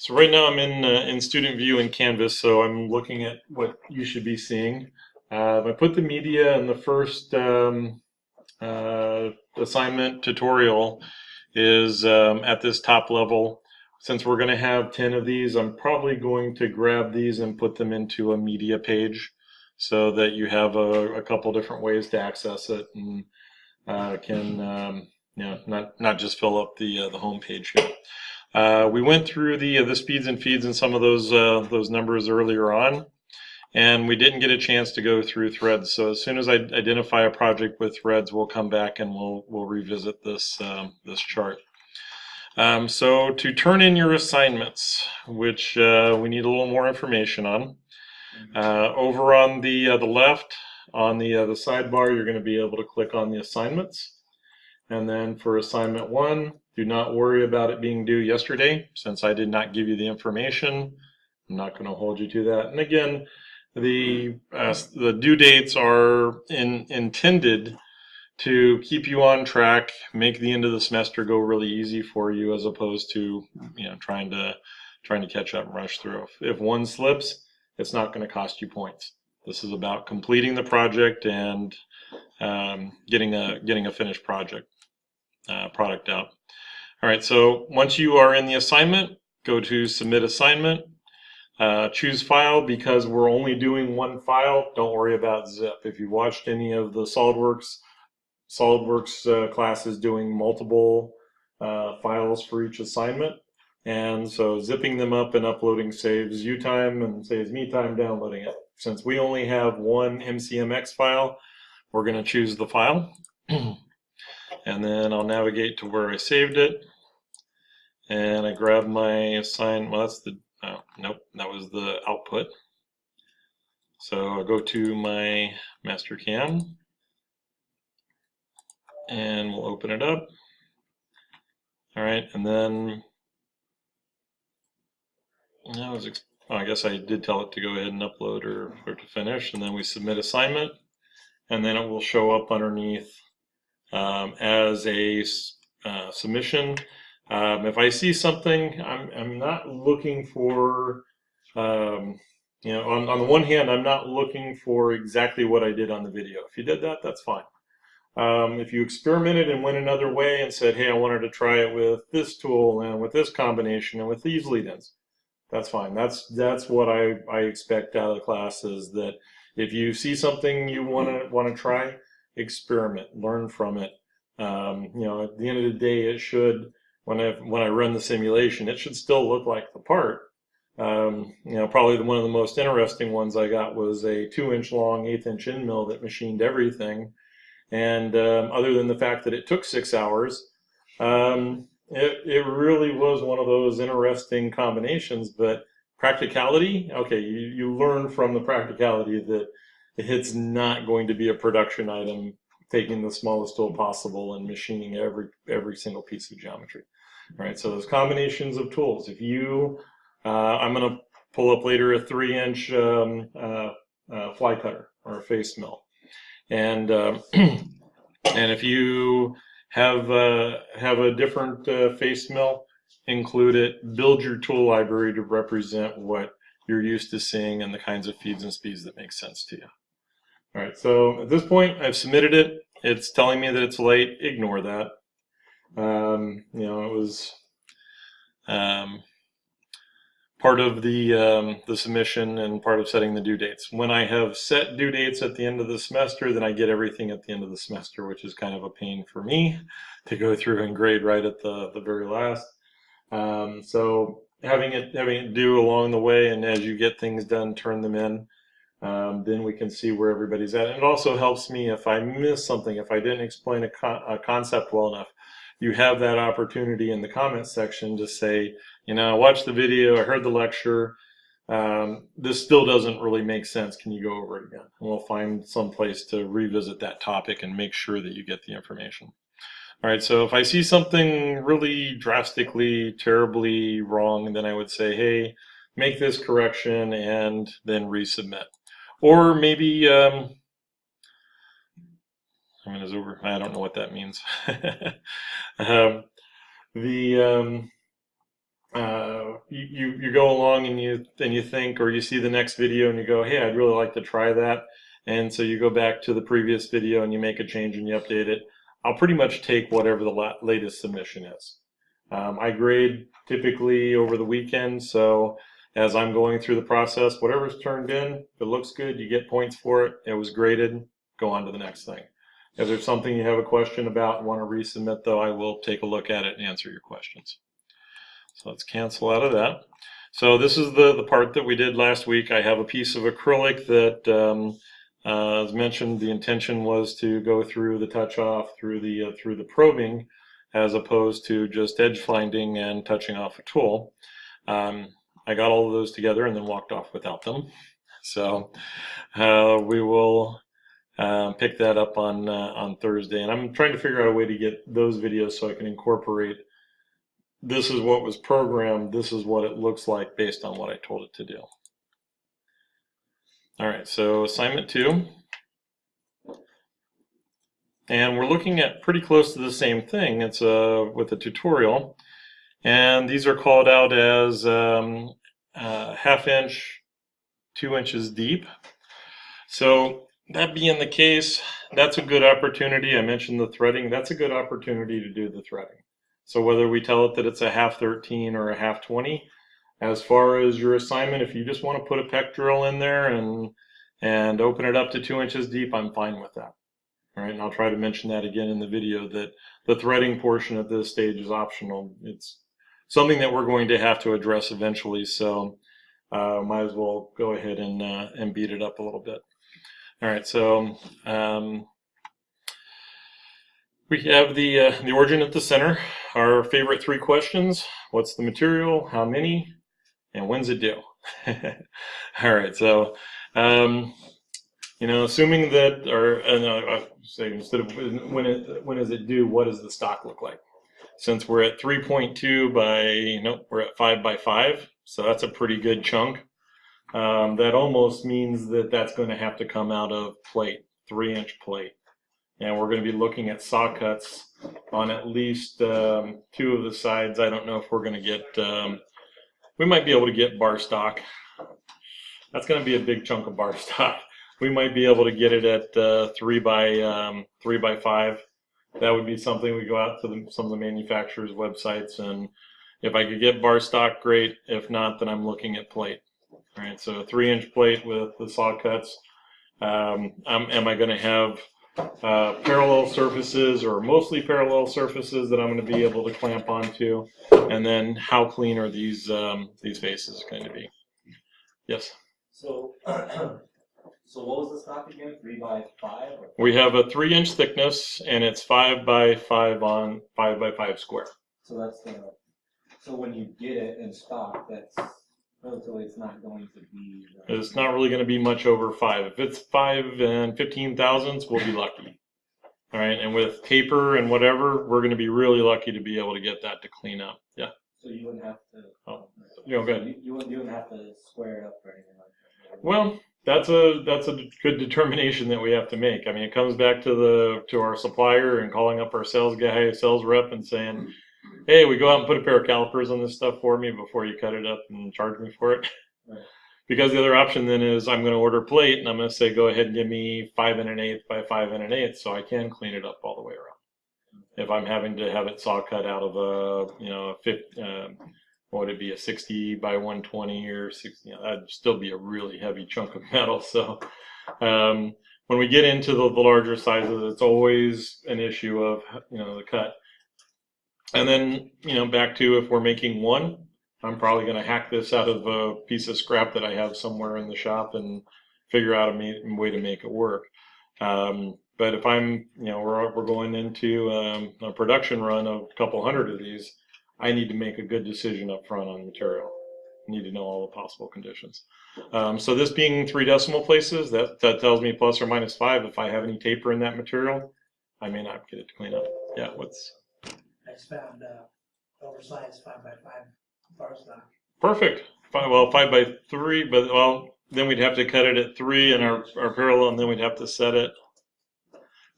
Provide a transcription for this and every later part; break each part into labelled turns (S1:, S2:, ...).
S1: So right now I'm in student view in Canvas, so I'm looking at what you should be seeing. I put the media in the first assignment tutorial is at this top level. Since we're going to have 10 of these, I'm probably going to grab these and put them into a media page so that you have a couple different ways to access it and can not just fill up the home page here. We went through the speeds and feeds and some of those numbers earlier on, and we didn't get a chance to go through threads. So as soon as I identify a project with threads, we'll come back and we'll revisit this chart. So to turn in your assignments, which we need a little more information on, over on the left on the sidebar, you're going to be able to click on the assignments. And then for assignment 1, do not worry about it being due yesterday, since I did not give you the information. I'm not going to hold you to that. And again, the due dates are intended to keep you on track, make the end of the semester go really easy for you, as opposed to trying to catch up and rush through. If one slips, it's not going to cost you points. This is about completing the project and getting a finished product out. All right, so once you are in the assignment, go to Submit Assignment, choose File. Because we're only doing one file, don't worry about zip. If you watched any of the SolidWorks classes doing multiple files for each assignment, and so zipping them up and uploading saves you time and saves me time downloading it. Since we only have one MCMX file, we're going to choose the file. And then I'll navigate to where I saved it, and I grab my assign. Well, that's the nope, that was the output. So I'll go to my master cam, and we'll open it up. All right, and then I guess I did tell it to go ahead and upload or to finish, and then we submit assignment, and then it will show up underneath as a submission. If I see something, I'm not looking for, on the one hand, I'm not looking for exactly what I did on the video. If you did that, that's fine. If you experimented and went another way and said, hey, I wanted to try it with this tool and with this combination and with these lead-ins, that's fine. That's what I expect out of the class, is that if you see something you want to try, experiment, learn from it. At the end of the day, it should, when I run the simulation, it should still look like the part. Probably one of the most interesting ones I got was a 2-inch long 1/8-inch end mill that machined everything. And other than the fact that it took 6 hours, it really was one of those interesting combinations. But practicality, okay, you learn from the practicality that it's not going to be a production item, taking the smallest tool possible and machining every single piece of geometry. All right, so those combinations of tools. If you, I'm going to pull up later a 3-inch fly cutter or a face mill, and and if you have a different face mill, include it. Build your tool library to represent what you're used to seeing and the kinds of feeds and speeds that make sense to you. All right, so at this point, I've submitted it. It's telling me that it's late. Ignore that. It was part of the submission and part of setting the due dates. When I have set due dates at the end of the semester, then I get everything at the end of the semester, which is kind of a pain for me to go through and grade right at the very last. So having it due along the way, and as you get things done, turn them in. Then we can see where everybody's at. And it also helps me if I miss something, if I didn't explain a concept well enough. You have that opportunity in the comments section to say, I watched the video, I heard the lecture, this still doesn't really make sense. Can you go over it again? And we'll find some place to revisit that topic and make sure that you get the information. All right, so if I see something really drastically, terribly wrong, then I would say, hey, make this correction and then resubmit. Or maybe, is over. I don't know what that means. you go along and you think, or you see the next video and you go, hey, I'd really like to try that. And so you go back to the previous video and you make a change and you update it. I'll pretty much take whatever the latest submission is. I grade typically over the weekend, so as I'm going through the process, whatever's turned in, if it looks good, you get points for it. It was graded, go on to the next thing. If there's something you have a question about and want to resubmit, though, I will take a look at it and answer your questions. So let's cancel out of that. So this is the part that we did last week. I have a piece of acrylic that, as mentioned, the intention was to go through the touch off through the probing, as opposed to just edge finding and touching off a tool. I got all of those together and then walked off without them. So we will pick that up on Thursday, and I'm trying to figure out a way to get those videos so I can incorporate. This is what was programmed. This is what it looks like based on what I told it to do. All right, so assignment 2. And we're looking at pretty close to the same thing. It's with a tutorial. And these are called out as 1/2 inch, 2 inches deep. So that being the case, that's a good opportunity. I mentioned the threading. That's a good opportunity to do the threading. So whether we tell it that it's a 1/2-13 or a 1/2-20, as far as your assignment, if you just want to put a pec drill in there and open it up to 2 inches deep, I'm fine with that. All right, and I'll try to mention that again in the video, that the threading portion at this stage is optional. It's something that we're going to have to address eventually, so might as well go ahead and beat it up a little bit. All right, so we have the origin at the center. Our favorite 3 questions: what's the material, how many, and when's it due? All right, so you know, assuming that, or say instead of when is it due, what does the stock look like? Since we're at 3.2 by, nope, we're at 5 by 5, so that's a pretty good chunk. That almost means that that's going to have to come out of plate, 3-inch plate. And we're going to be looking at saw cuts on at least 2 of the sides. I don't know if we're going to get, we might be able to get bar stock. That's going to be a big chunk of bar stock. We might be able to get it at 3 by 5. That would be something we go out to some of the manufacturers' websites, and if I could get bar stock, great. If not, then I'm looking at plate. All right, so a 3-inch plate with the saw cuts. Am I going to have parallel surfaces, or mostly parallel surfaces, that I'm going to be able to clamp onto? And then how clean are these faces going to be? Yes.
S2: So, so what was the stock again? 3 by 5? Or
S1: we have a 3-inch thickness, and it's 5 by 5 on 5 by 5 square.
S2: So that's the. So when you get it in stock, that's relatively, it's not going to be.
S1: It's not really going to be much over 5. If it's 5 and 15 thousandths, we'll be lucky. All right, and with taper and whatever, we're going to be really lucky to be able to get that to clean up. Yeah.
S2: So you wouldn't have to.
S1: Oh, you know, good.
S2: You wouldn't have to square it up or anything like that.
S1: Well, that's a good determination that we have to make. I mean, it comes back to our supplier and calling up our sales guy, sales rep, and saying, hey, we go out and put a pair of calipers on this stuff for me before you cut it up and charge me for it.
S2: Right.
S1: Because the other option then is I'm going to order plate, and I'm going to say, go ahead and give me 5 1/8 by 5 1/8, so I can clean it up all the way around. If I'm having to have it saw cut out of what would it be, a 60 by 120 or 60? That'd still be a really heavy chunk of metal. So when we get into the larger sizes, it's always an issue of the cut. And then back to, if we're making one, I'm probably going to hack this out of a piece of scrap that I have somewhere in the shop and figure out a way to make it work. But if I'm, we're going into a production run of a couple hundred of these, I need to make a good decision up front on material. I need to know all the possible conditions. So this being 3 decimal places, that tells me plus or minus 5. If I have any taper in that material, I may not get it to clean up. Yeah, what's?
S3: I just found oversized 5 by 5 bar stock.
S1: Perfect. 5 by 3, but then we'd have to cut it at 3 in our parallel, and then we'd have to set it.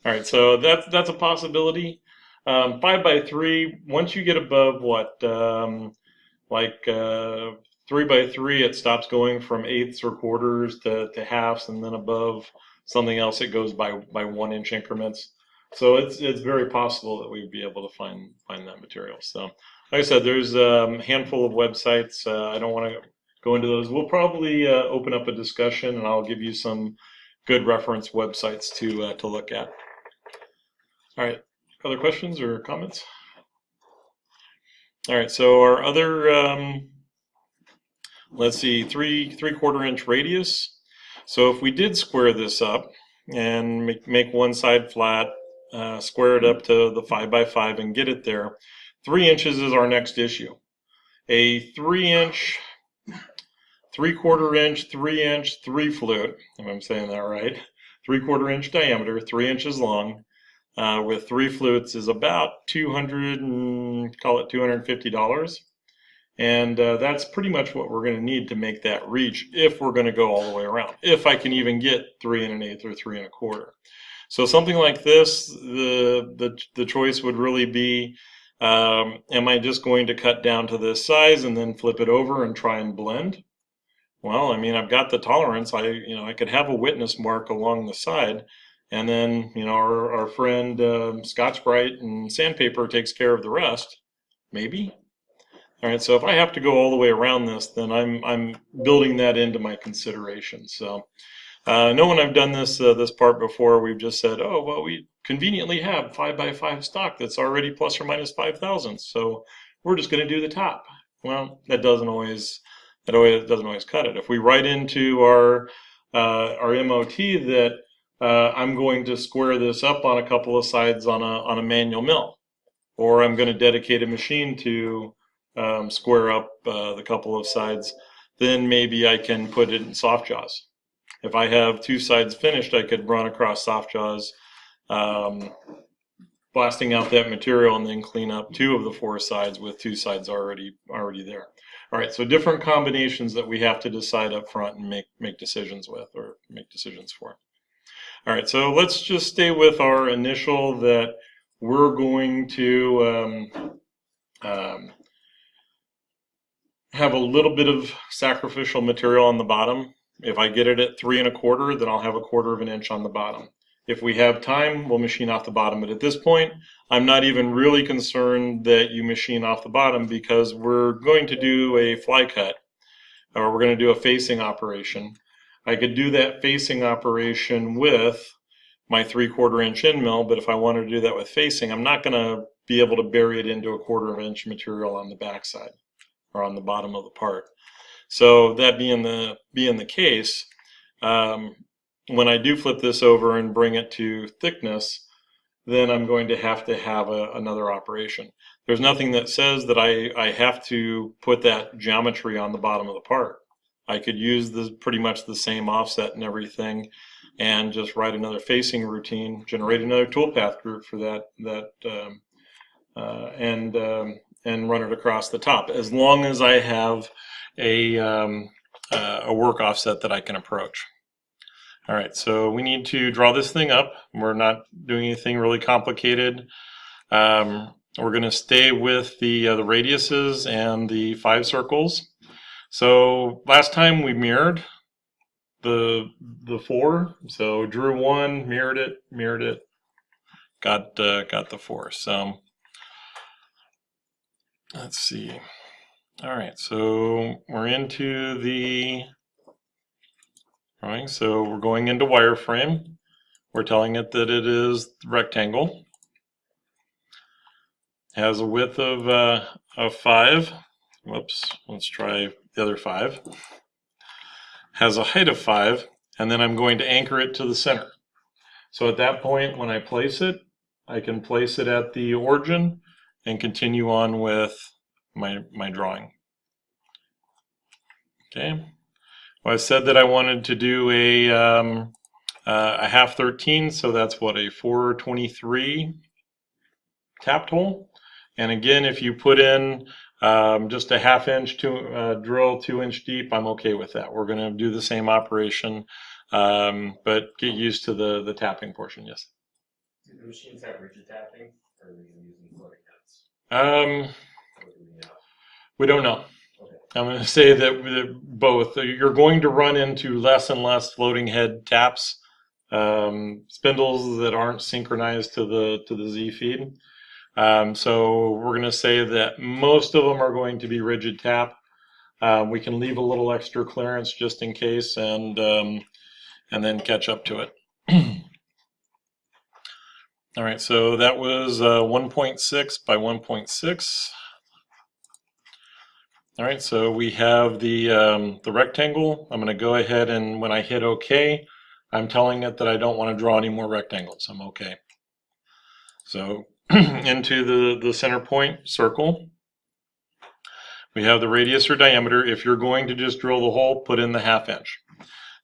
S1: All right, so that's a possibility. 5 by 3. Once you get above like 3x3, it stops going from eighths or quarters to halves, and then above something else, it goes by 1 inch increments. So it's very possible that we'd be able to find that material. So like I said, there's a handful of websites. I don't want to go into those. We'll probably open up a discussion, and I'll give you some good reference websites to look at. All right, other questions or comments? All right, so our other, let's see, 3/4 inch radius. So if we did square this up and make one side flat, square it up to the 5x5 and get it there, 3 inches is our next issue. A 3 inch, 3/4 inch, 3 inch, 3 flute, if I'm saying that right, 3/4 inch diameter, 3 inches long, with 3 flutes is about $250. And that's pretty much what we're going to need to make that reach if we're going to go all the way around. If I can even get 3 1/8 or 3 1/4. So something like this, the choice would really be, am I just going to cut down to this size and then flip it over and try and blend? Well, I mean, I've got the tolerance. I could have a witness mark along the side, and then our friend Scotch-Brite and sandpaper takes care of the rest. Maybe. All right. So if I have to go all the way around this, then I'm building that into my consideration. So no, when I've done this part before, we've just said, oh well, we conveniently have 5x5 stock that's already plus or minus 5,000, so we're just going to do the top. Well, that doesn't always cut it. If we write into our MOT that I'm going to square this up on a couple of sides on a manual mill, or I'm going to dedicate a machine to square up the couple of sides, then maybe I can put it in soft jaws. If I have 2 sides finished, I could run across soft jaws, blasting out that material, and then clean up 2 of the 4 sides with 2 sides already there. All right, so different combinations that we have to decide up front and make decisions with, or make decisions for. All right, so let's just stay with our initial that we're going to have a little bit of sacrificial material on the bottom. If I get it at 3 1/4, then I'll have 1/4 of an inch on the bottom. If we have time, we'll machine off the bottom. But at this point, I'm not even really concerned that you machine off the bottom, because we're going to do a fly cut, or we're going to do a facing operation. I could do that facing operation with my 3/4 inch end mill, but if I wanted to do that with facing, I'm not going to be able to bury it into 1/4 inch material on the backside or on the bottom of the part. So that being the case, when I do flip this over and bring it to thickness, then I'm going to have another operation. There's nothing that says that I have to put that geometry on the bottom of the part. I could use pretty much the same offset and everything, and just write another facing routine, generate another toolpath group for that, and run it across the top, as long as I have a work offset that I can approach. All right, so we need to draw this thing up. We're not doing anything really complicated. We're going to stay with the radiuses and the 5 circles. So last time we mirrored the 4. So drew 1, mirrored it, got the 4. So let's see. All right, so we're into the drawing. So we're going into wireframe. We're telling it that it is rectangle. Has a width of 5. Whoops, let's try the other 5. Has a height of 5, and then I'm going to anchor it to the center. So at that point, when I place it, I can place it at the origin and continue on with my drawing. Okay. Well, I said that I wanted to do a 1/2-13, so that's what, a 4/23 tapped hole. And again, if you put in just a 1/2 inch drill 2 inch deep, I'm okay with that. We're going to do the same operation, but get used to the tapping portion. Yes.
S4: Do the machines have rigid tapping, or are they using floating heads?
S1: We don't know. I'm going to say that both. You're going to run into less and less floating head taps, spindles that aren't synchronized to the Z feed. So we're going to say that most of them are going to be rigid tap. We can leave a little extra clearance just in case, and then catch up to it. All right, so that was 1.6 by 1.6. All right, so we have the rectangle. I'm going to go ahead and when I hit OK, I'm telling it that I don't want to draw any more rectangles. I'm OK. So into the center point circle, we have the radius or diameter. If you're going to just drill the hole, put in the 1/2 inch.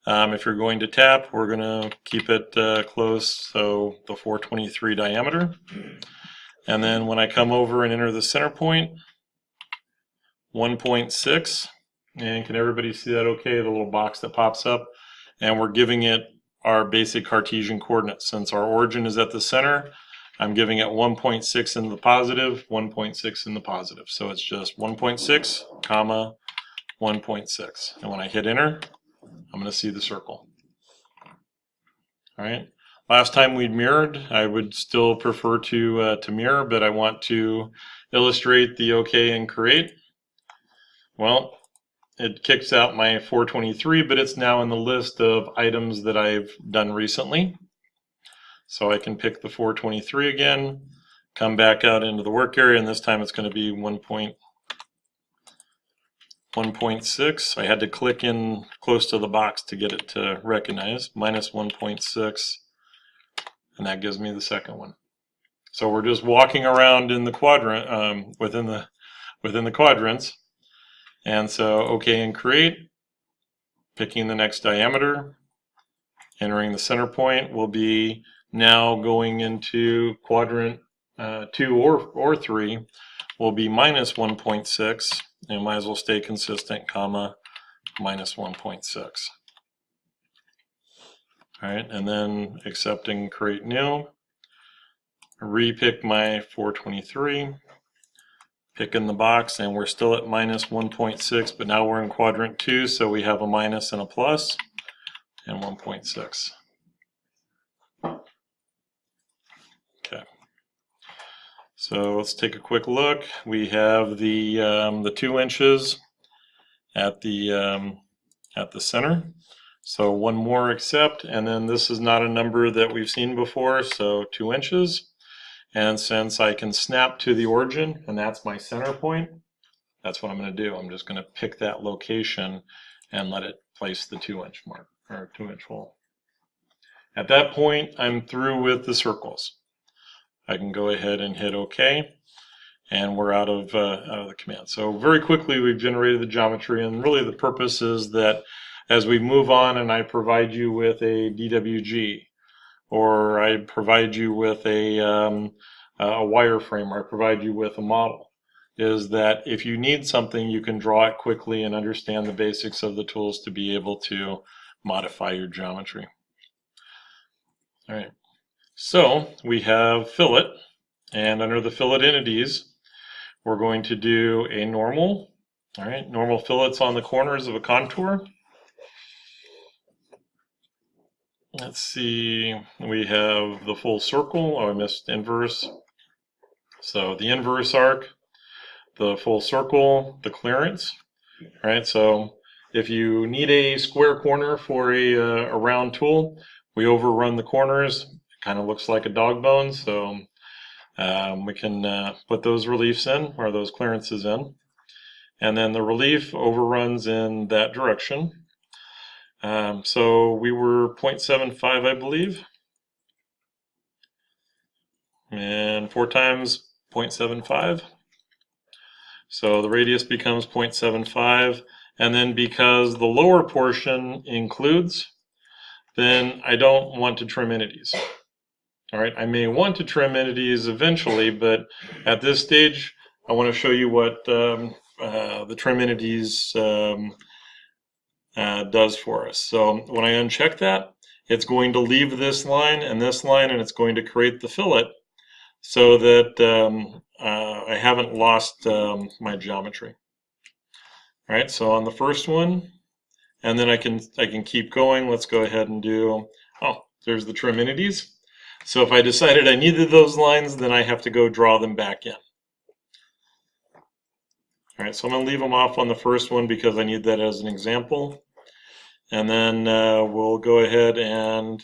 S1: If you're going to tap, we're going to keep it close, so the 423 diameter. And then when I come over and enter the center point, 1.6, and can everybody see that okay, the little box that pops up? And we're giving it our basic Cartesian coordinates. Since our origin is at the center, I'm giving it 1.6 in the positive, 1.6 in the positive. So it's just 1.6, comma, 1.6. And when I hit enter, I'm going to see the circle. All right. Last time we mirrored, I would still prefer to mirror, but I want to illustrate the OK and create. Well, it kicks out my 423, but it's now in the list of items that I've done recently. So I can pick the 423 again, come back out into the work area, and this time it's going to be 1.6. I had to click in close to the box to get it to recognize. Minus 1.6, and that gives me the second one. So we're just walking around in the quadrant, within the quadrants. And so OK and create, picking the next diameter, entering the center point will be now going into quadrant 2 or 3 will be minus 1.6, and might as well stay consistent, comma, minus 1.6. All right, and then accepting create new, repick my 423, pick in the box, and we're still at minus 1.6, but now we're in quadrant 2, so we have a minus and a plus, and 1.6. Okay. So let's take a quick look. We have the 2 inches at the center. So one more accept, and then this is not a number that we've seen before, so 2 inches. And since I can snap to the origin, and that's my center point, that's what I'm going to do. I'm just going to pick that location and let it place the 2 inch mark, or 2 inch hole. At that point, I'm through with the circles. I can go ahead and hit OK, and we're out of the command. So very quickly we've generated the geometry, and really the purpose is that as we move on and I provide you with a DWG, or I provide you with a wireframe, or I provide you with a model, is that if you need something, you can draw it quickly and understand the basics of the tools to be able to modify your geometry. All right. So we have fillet, and under the fillet entities, we're going to do a normal. All right, normal fillets on the corners of a contour. Let's see, we have the full circle. Oh, I missed inverse. So the inverse arc, the full circle, the clearance. All right, so if you need a square corner for a round tool, we overrun the corners. Kind of looks like a dog bone, so we can put those reliefs in, or those clearances in, and then the relief overruns in that direction. So we were 0.75, I believe, and 4 times 0.75, so the radius becomes 0.75, and then because the lower portion includes, then I don't want to trim entities. All right, I may want to trim entities eventually, but at this stage, I want to show you what the trim entities does for us. So when I uncheck that, it's going to leave this line, and it's going to create the fillet so that I haven't lost my geometry. All right, so on the first one, and then I can keep going. Let's go ahead and do, oh, there's the trim entities. So if I decided I needed those lines, then I have to go draw them back in. All right, so I'm going to leave them off on the first one because I need that as an example. And then we'll go ahead and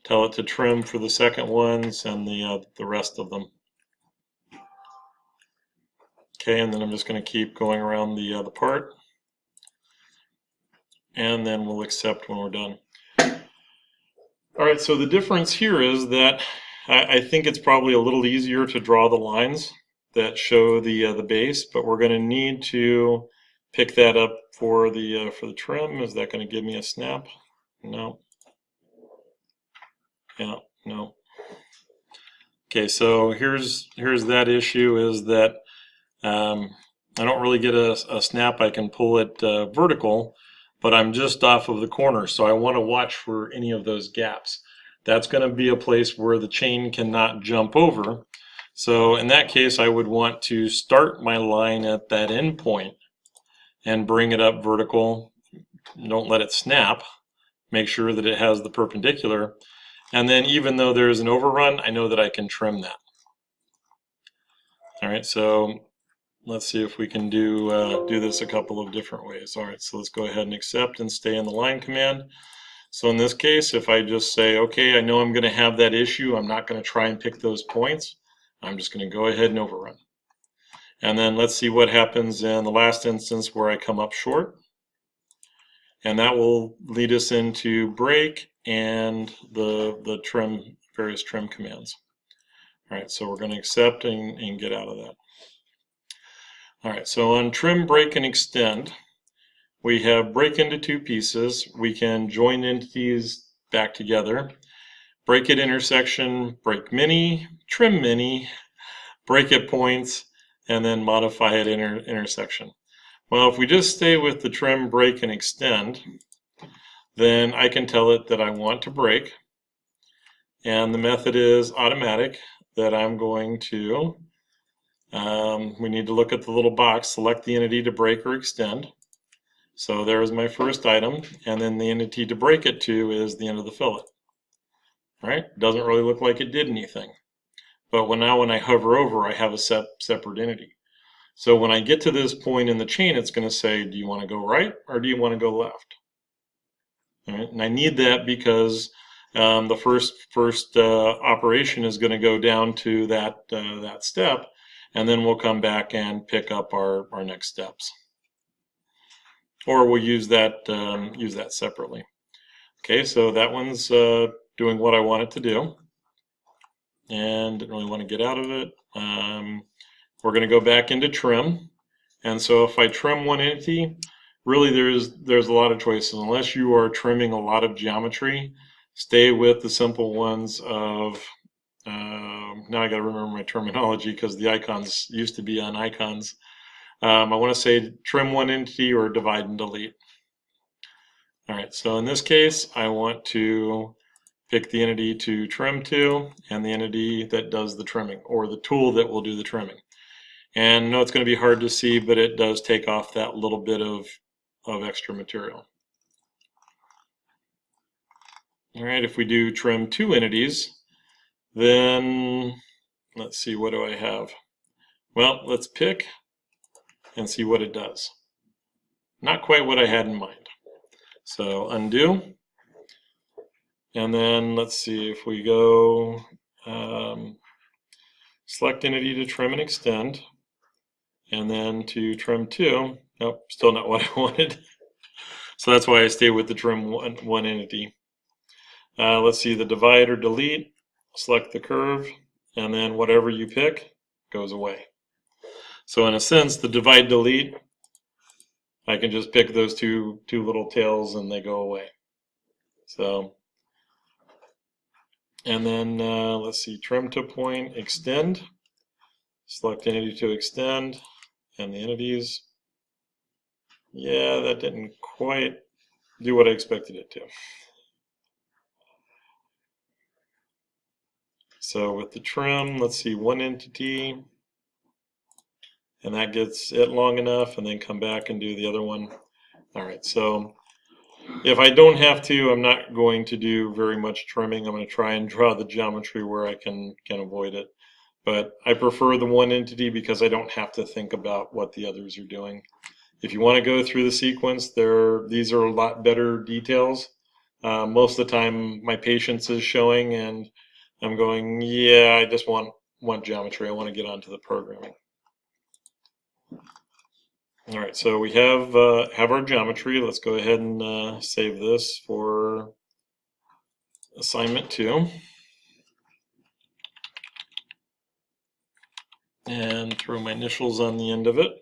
S1: tell it to trim for the second ones and the rest of them. Okay, and then I'm just going to keep going around the part. And then we'll accept when we're done. All right, so the difference here is that I think it's probably a little easier to draw the lines that show the base, but we're going to need to pick that up for the trim. Is that going to give me a snap? No. Yeah, no. Okay, so here's that issue is that I don't really get a snap. I can pull it vertical, but I'm just off of the corner, so I want to watch for any of those gaps. That's going to be a place where the chain cannot jump over. So in that case, I would want to start my line at that end point and bring it up vertical. Don't let it snap. Make sure that it has the perpendicular. And then even though there's an overrun, I know that I can trim that. All right, so let's see if we can do this a couple of different ways. All right, so let's go ahead and accept and stay in the line command. So in this case, if I just say, okay, I know I'm going to have that issue. I'm not going to try and pick those points. I'm just going to go ahead and overrun. And then let's see what happens in the last instance where I come up short. And that will lead us into break and the trim, various trim commands. All right, so we're going to accept and get out of that. All right, so on trim, break, and extend, we have break into two pieces. We can join entities back together. Break at intersection, break mini, trim mini, break at points, and then modify at intersection. Well, if we just stay with the trim, break, and extend, then I can tell it that I want to break. And the method is automatic, that I'm going to, we need to look at the little box, select the entity to break or extend. So there's my first item, and then the entity to break it to is the end of the fillet. All right, doesn't really look like it did anything. But now when I hover over, I have a separate entity. So when I get to this point in the chain, it's going to say, do you want to go right or do you want to go left? All right, and I need that because the first operation is going to go down to that step, and then we'll come back and pick up our next steps. Or we'll use that separately. Okay, so that one's doing what I want it to do, and didn't really want to get out of it. We're going to go back into trim, and so if I trim one entity, really there's a lot of choices. Unless you are trimming a lot of geometry, stay with the simple ones of. Now I got to remember my terminology because the icons used to be on icons. I want to say trim one entity or divide and delete. All right, so in this case, I want to pick the entity to trim to and the entity that does the trimming, or the tool that will do the trimming. And I know it's going to be hard to see, but it does take off that little bit of extra material. All right, if we do trim two entities, then let's see, what do I have? Well, let's pick and see what it does. Not quite what I had in mind. So undo. And then let's see if we go select entity to trim and extend, and then to trim two. Nope, still not what I wanted. So that's why I stay with the trim one entity. Let's see, the divide or delete, select the curve, and then whatever you pick goes away. So in a sense, the divide delete, I can just pick those two little tails and they go away. So, and then let's see, trim to point, extend, select entity to extend, and the entities. Yeah, that didn't quite do what I expected it to. So with the trim, let's see, one entity, and that gets it long enough, and then come back and do the other one. All right, so if I don't have to, I'm not going to do very much trimming. I'm going to try and draw the geometry where I can avoid it. But I prefer the one entity because I don't have to think about what the others are doing. If you want to go through the sequence, these are a lot better details. Most of the time my patience is showing and I'm going, yeah, I just want geometry. I want to get onto the programming. All right, so we have our geometry. Let's go ahead and save this for assignment 2. And throw my initials on the end of it.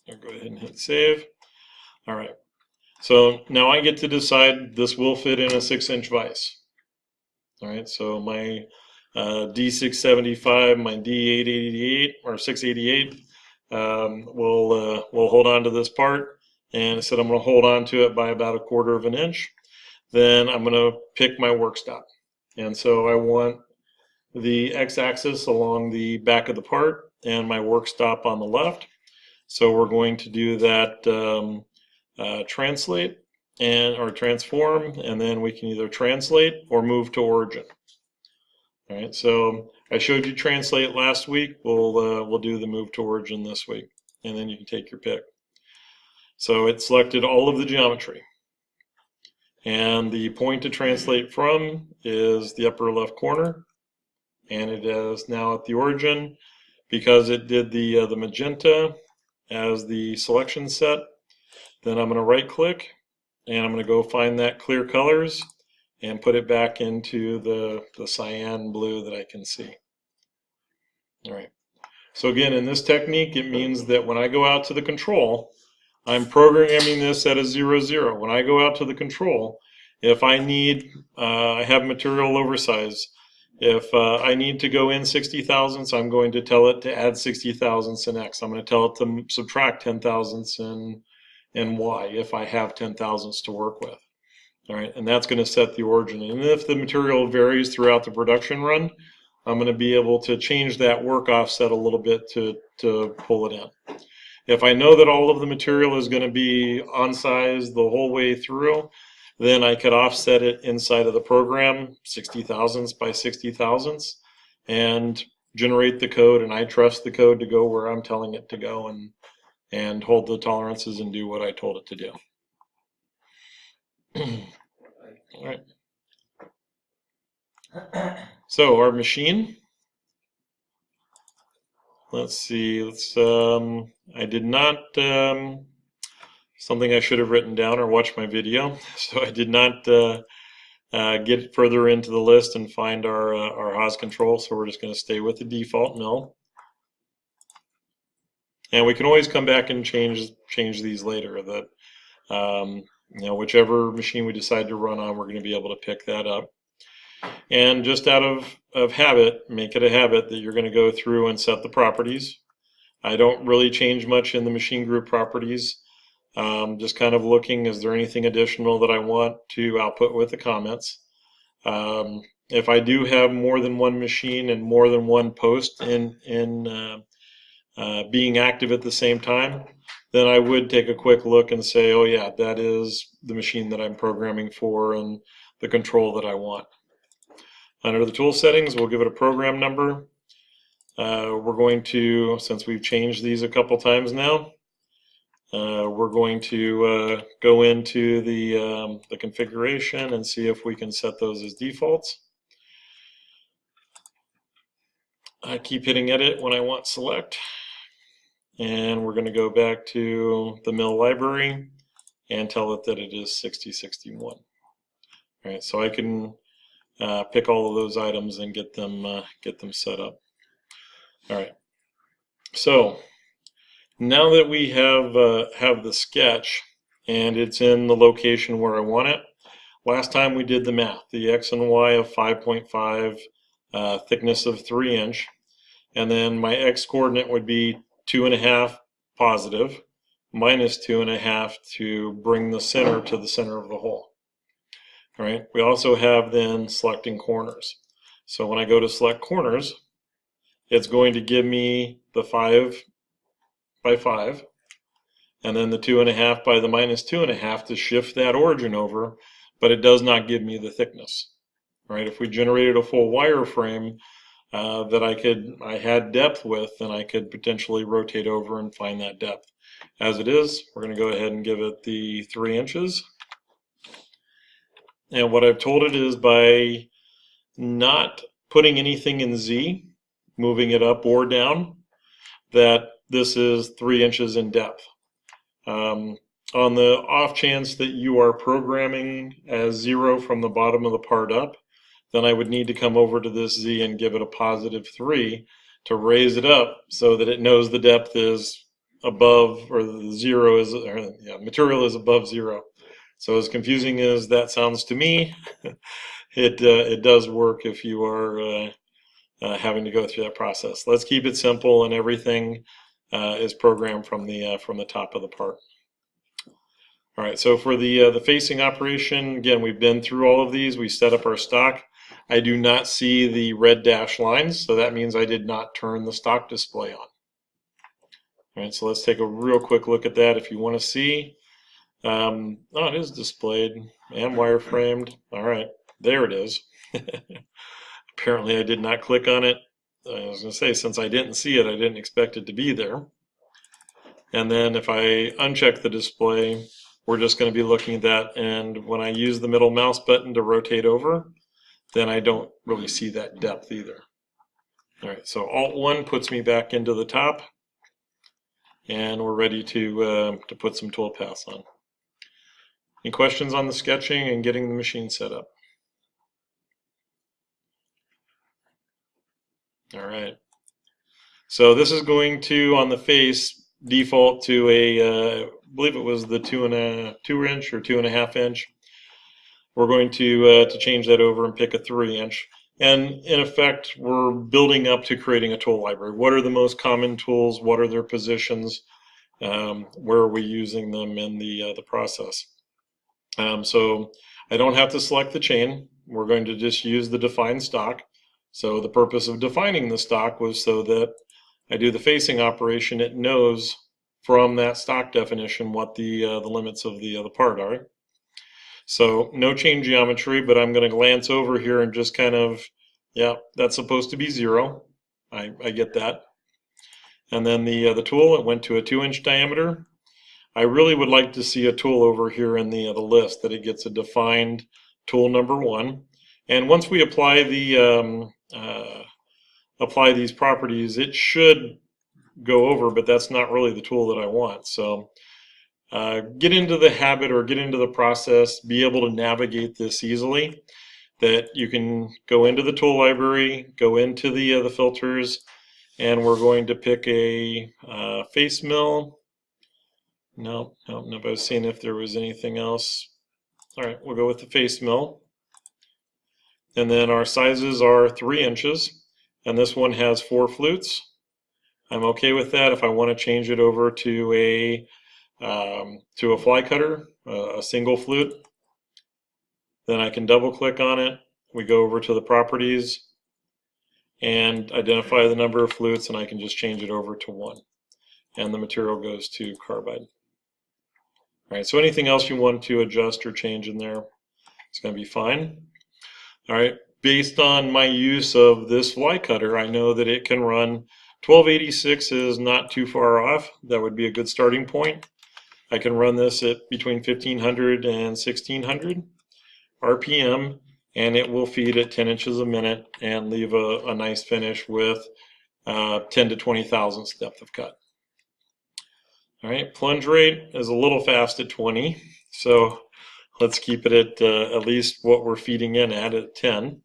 S1: I'll go ahead and hit save. All right, so now I get to decide this will fit in a 6-inch vise. All right, so my D675, my D888 or 688 will hold on to this part, and I said I'm going to hold on to it by about 1/4 of an inch. Then I'm going to pick my work stop, and so I want the x-axis along the back of the part and my work stop on the left. So we're going to do that translate or transform, and then we can either translate or move to origin. All right, so I showed you translate last week. We'll do the move to origin this week, and then you can take your pick. So it selected all of the geometry, and the point to translate from is the upper left corner, and it is now at the origin because it did the magenta as the selection set. Then I'm going to right click and I'm going to go find that clear colors and put it back into the cyan blue that I can see. All right. So again, in this technique, it means that when I go out to the control, I'm programming this at a 0, 0. When I go out to the control, if I need, I have material oversize. If I need to go in 60 thousandths, I'm going to tell it to add 60 thousandths in X. I'm going to tell it to subtract 10 thousandths in Y if I have 10 thousandths to work with. All right, and that's going to set the origin. And if the material varies throughout the production run, I'm going to be able to change that work offset a little bit to pull it in. If I know that all of the material is going to be on size the whole way through, then I could offset it inside of the program, 60 thousandths by 60 thousandths, and generate the code, and I trust the code to go where I'm telling it to go and hold the tolerances and do what I told it to do. All right. So our machine, let's see, I did not, something I should have written down or watched my video. So I did not get further into the list and find our Haas control. So we're just going to stay with the default mill. And we can always come back and change these later. That you know, whichever machine we decide to run on, we're going to be able to pick that up. And just out of habit, make it a habit that you're going to go through and set the properties. I don't really change much in the machine group properties. Just kind of looking, is there anything additional that I want to output with the comments? If I do have more than one machine and more than one post in being active at the same time, then I would take a quick look and say, oh yeah, that is the machine that I'm programming for and the control that I want. Under the tool settings, we'll give it a program number. We're going to, since we've changed these a couple times now, we're going to go into the configuration and see if we can set those as defaults. I keep hitting edit when I want select. And we're going to go back to the mill library and tell it that it is 6061. All right, so I can pick all of those items and get them set up. All right, so now that we have the sketch and it's in the location where I want it, last time we did the math, the X and Y of 5.5, thickness of 3 inch, and then my X coordinate would be 2.5 positive, minus 2.5 to bring the center to the center of the hole. All right. We also have then selecting corners. So when I go to select corners, it's going to give me the 5 by 5, and then the 2.5 by the minus 2.5 to shift that origin over, but it does not give me the thickness. Right? If we generated a full wireframe that I had depth with, then I could potentially rotate over and find that depth. As it is, we're going to go ahead and give it the 3 inches. And what I've told it is by not putting anything in Z, moving it up or down, that this is 3 inches in depth. On the off chance that you are programming as 0 from the bottom of the part up, then I would need to come over to this Z and give it a positive 3 to raise it up so that it knows the depth is above, or the 0 is, or, yeah, material is above 0. So as confusing as that sounds to me, it does work if you are having to go through that process. Let's keep it simple, and everything is programmed from the top of the part. All right, so for the facing operation, again, we've been through all of these. We set up our stock. I do not see the red dash lines, so that means I did not turn the stock display on. All right, so let's take a real quick look at that if you want to see. Oh, it is displayed and wireframed. All right, there it is. Apparently I did not click on it. I was going to say, since I didn't see it, I didn't expect it to be there. And then if I uncheck the display, we're just going to be looking at that, and when I use the middle mouse button to rotate over, then I don't really see that depth either. All right, so Alt-1 puts me back into the top, and we're ready to put some toolpaths on. Any questions on the sketching and getting the machine set up? All right. So this is going to, on the face, default to a, I believe it was the 2 inch or 2.5 inch. We're going to change that over and pick a 3 inch. And in effect, we're building up to creating a tool library. What are the most common tools? What are their positions? Where are we using them in the process? So I don't have to select the chain. We're going to just use the define stock. So the purpose of defining the stock was so that I do the facing operation, it knows from that stock definition what the limits of the part are. So no chain geometry, but I'm going to glance over here and just kind of, yeah, that's supposed to be 0. I get that. And then the tool, it went to a 2-inch diameter. I really would like to see a tool over here in the list that it gets a defined tool number 1. And once we apply the apply these properties, it should go over, but that's not really the tool that I want. So get into the habit or get into the process, be able to navigate this easily, that you can go into the tool library, go into the filters, and we're going to pick a face mill. No, I was seeing if there was anything else. All right, we'll go with the face mill. And then our sizes are 3 inches, and this one has 4 flutes. I'm okay with that. If I want to change it over to a fly cutter, a single flute, then I can double click on it. We go over to the properties and identify the number of flutes, and I can just change it over to 1. And the material goes to carbide. All right, so anything else you want to adjust or change in there, it's going to be fine. All right, based on my use of this fly cutter, I know that it can run 1286 is not too far off. That would be a good starting point. I can run this at between 1500 and 1600 RPM, and it will feed at 10 inches a minute and leave a nice finish with 10 to 20 thousandths depth of cut. All right, plunge rate is a little fast at 20, so let's keep it at least what we're feeding in at 10.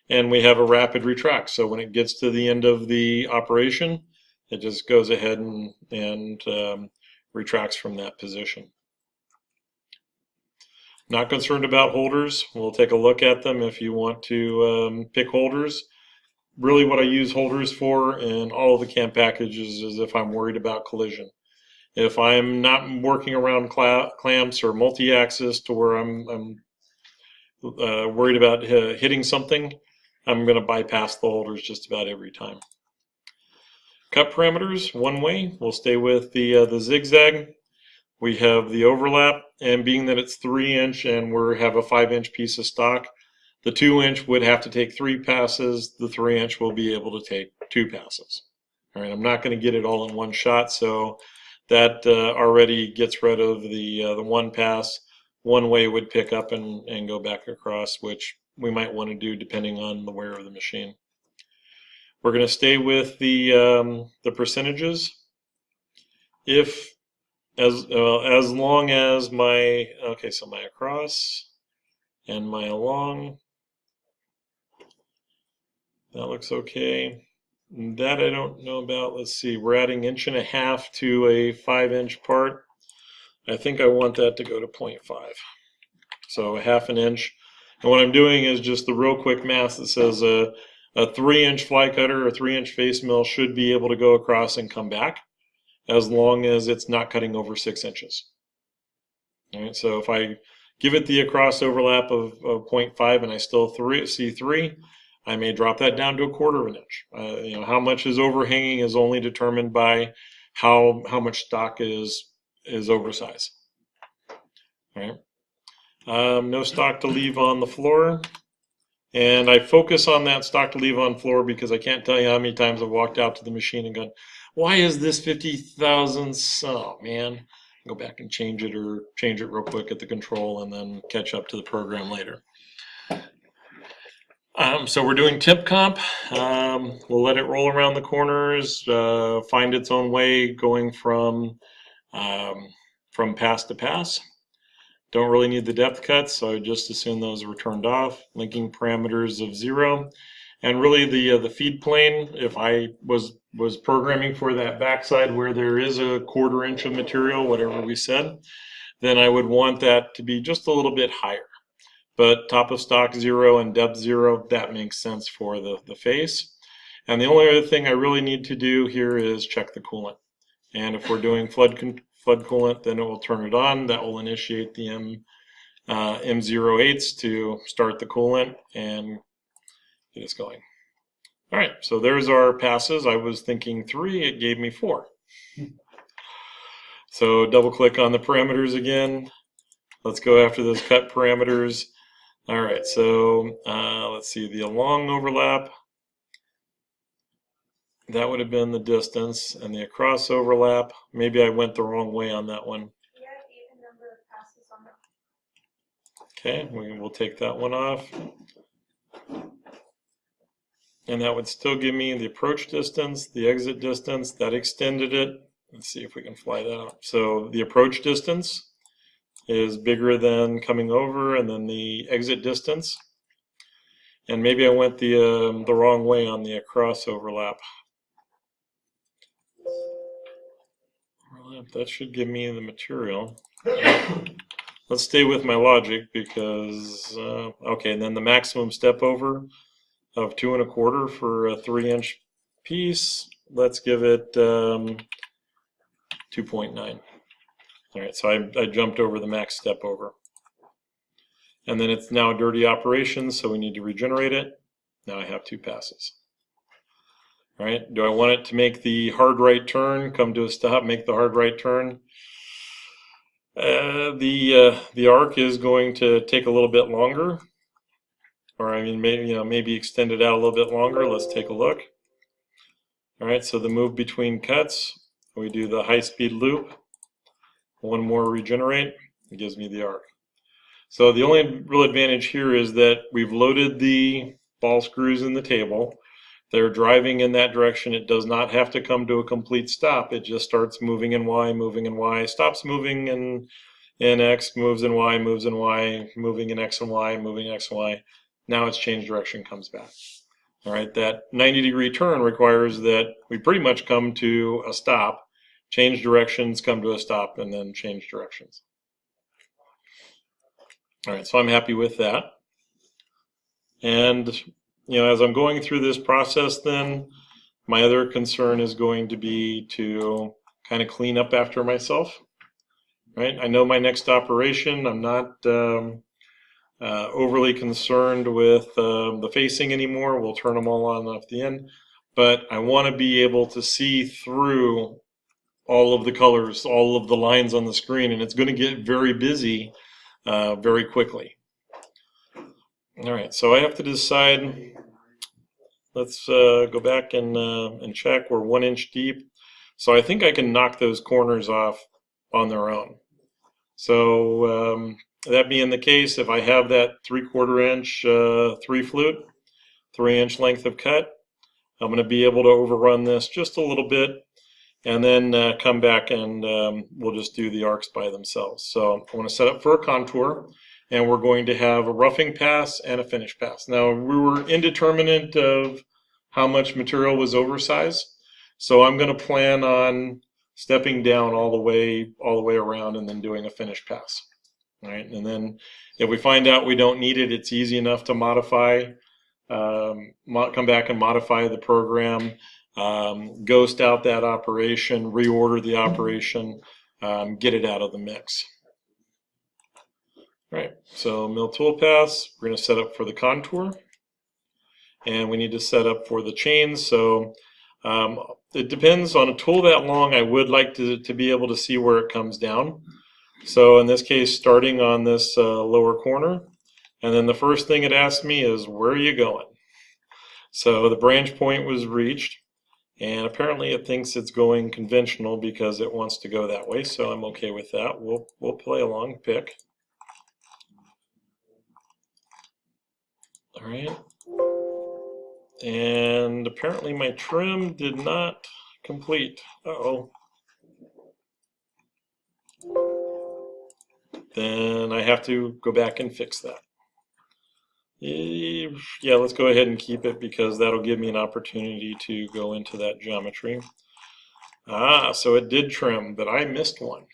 S1: And we have a rapid retract, so when it gets to the end of the operation, it just goes ahead and retracts from that position. Not concerned about holders. We'll take a look at them if you want to pick holders. Really what I use holders for in all of the CAM packages is if I'm worried about collision. If I'm not working around clamps or multi-axis to where I'm worried about hitting something, I'm going to bypass the holders just about every time. Cut parameters, one way, we'll stay with the zigzag. We have the overlap, and being that it's 3" and we have a 5" piece of stock, the 2" would have to take 3 passes, the 3" will be able to take 2 passes. All right, I'm not going to get it all in one shot, so that already gets rid of the 1 pass. One way would pick up and go back across, which we might want to do depending on the wear of the machine. We're going to stay with the percentages. If as long as my so my across and my along, that looks okay. That I don't know about. Let's see, we're adding 1.5" to a 5" part. I think I want that to go to 0.5. So 1/2 inch. And what I'm doing is just the real quick math that says a 3" fly cutter or 3" face mill should be able to go across and come back as long as it's not cutting over 6 inches. All right, so if I give it the across overlap of 0.5 and I still see 3, I may drop that down to 1/4 inch. How much is overhanging is only determined by how much stock is oversized. All right. No stock to leave on the floor. And I focus on that stock to leave on floor because I can't tell you how many times I've walked out to the machine and gone, why is this 50 thousandths? Oh man, go back and change it or change it real quick at the control and then catch up to the program later. So we're doing temp comp. We'll let it roll around the corners, find its own way going from pass to pass. Don't really need the depth cuts, so I just assume those were turned off. Linking parameters of 0. And really the feed plane, if I was programming for that backside where there is a 1/4 inch of material, whatever we said, then I would want that to be just a little bit higher. But top of stock 0 and depth 0, that makes sense for the face. And the only other thing I really need to do here is check the coolant. And if we're doing flood coolant, then it will turn it on. That will initiate the M08s to start the coolant and get us going. All right, so there's our passes. I was thinking 3, it gave me 4. So double click on the parameters again. Let's go after those cut parameters. All right, so let's see, the along overlap. That would have been the distance, and the across overlap, maybe I went the wrong way on that one.
S5: We have even number of passes on that.
S1: Okay, we'll take that one off. And that would still give me the approach distance, the exit distance, that extended it. Let's see if we can fly that up. So the approach distance is bigger than coming over, and then the exit distance. And maybe I went the wrong way on the across overlap. That should give me the material. Let's stay with my logic because, okay, and then the maximum step over of 2 1/4 for a 3" piece. Let's give it 2.9. All right, so I jumped over the max step over. And then it's now a dirty operation, so we need to regenerate it. Now I have 2 passes. All right, do I want it to make the hard right turn, come to a stop, make the hard right turn? The arc is going to take a little bit longer, or I mean maybe extend it out a little bit longer. Let's take a look. All right, so the move between cuts, we do the high-speed loop. One more regenerate, it gives me the arc. So the only real advantage here is that we've loaded the ball screws in the table. They're driving in that direction. It does not have to come to a complete stop. It just starts moving in Y, moving in Y, stops moving in X, moves in Y, moves in Y, moving in X and Y, moving in X and Y. Now it's changed direction, comes back. All right, that 90-degree turn requires that we pretty much come to a stop, change directions, come to a stop, and then change directions. All right, so I'm happy with that. And as I'm going through this process, then my other concern is going to be to kind of clean up after myself. Right? I know my next operation. I'm not overly concerned with the facing anymore. We'll turn them all on off the end. but I want to be able to see through all of the colors, all of the lines on the screen, and it's going to get very busy very quickly. All right, so I have to decide. Let's go back and check. We're 1 inch deep, so I think I can knock those corners off on their own. So that being the case, if I have that 3/4 inch 3 flute, 3 inch length of cut, I'm going to be able to overrun this just a little bit, and then come back and we'll just do the arcs by themselves. So I want to set up for a contour, and we're going to have a roughing pass and a finish pass. Now, we were indeterminate of how much material was oversized, so I'm going to plan on stepping down all the way around and then doing a finish pass. All right, and then if we find out we don't need it, it's easy enough to modify, come back and modify the program, ghost out that operation, reorder the operation, get it out of the mix. All right, so mill toolpaths, we're going to set up for the contour, and we need to set up for the chains. So it depends on a tool that long. I would like to be able to see where it comes down. So in this case, starting on this lower corner, and then the first thing it asked me is, where are you going? So the branch point was reached, and apparently it thinks it's going conventional because it wants to go that way, so I'm okay with that. We'll play along, pick. All right. And apparently my trim did not complete. Uh-oh. Then I have to go back and fix that. Yeah, let's go ahead and keep it because that'll give me an opportunity to go into that geometry. So it did trim, but I missed one.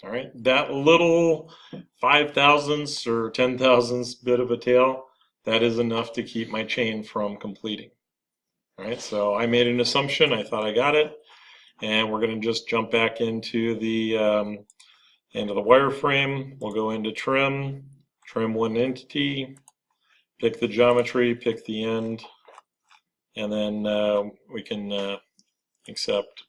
S1: All right, that little 5 thousandths or 10 thousandths bit of a tail, that is enough to keep my chain from completing. All right, so I made an assumption, I thought I got it, and we're going to just jump back into the wireframe. We'll go into trim one entity, pick the geometry, pick the end, and then we can accept,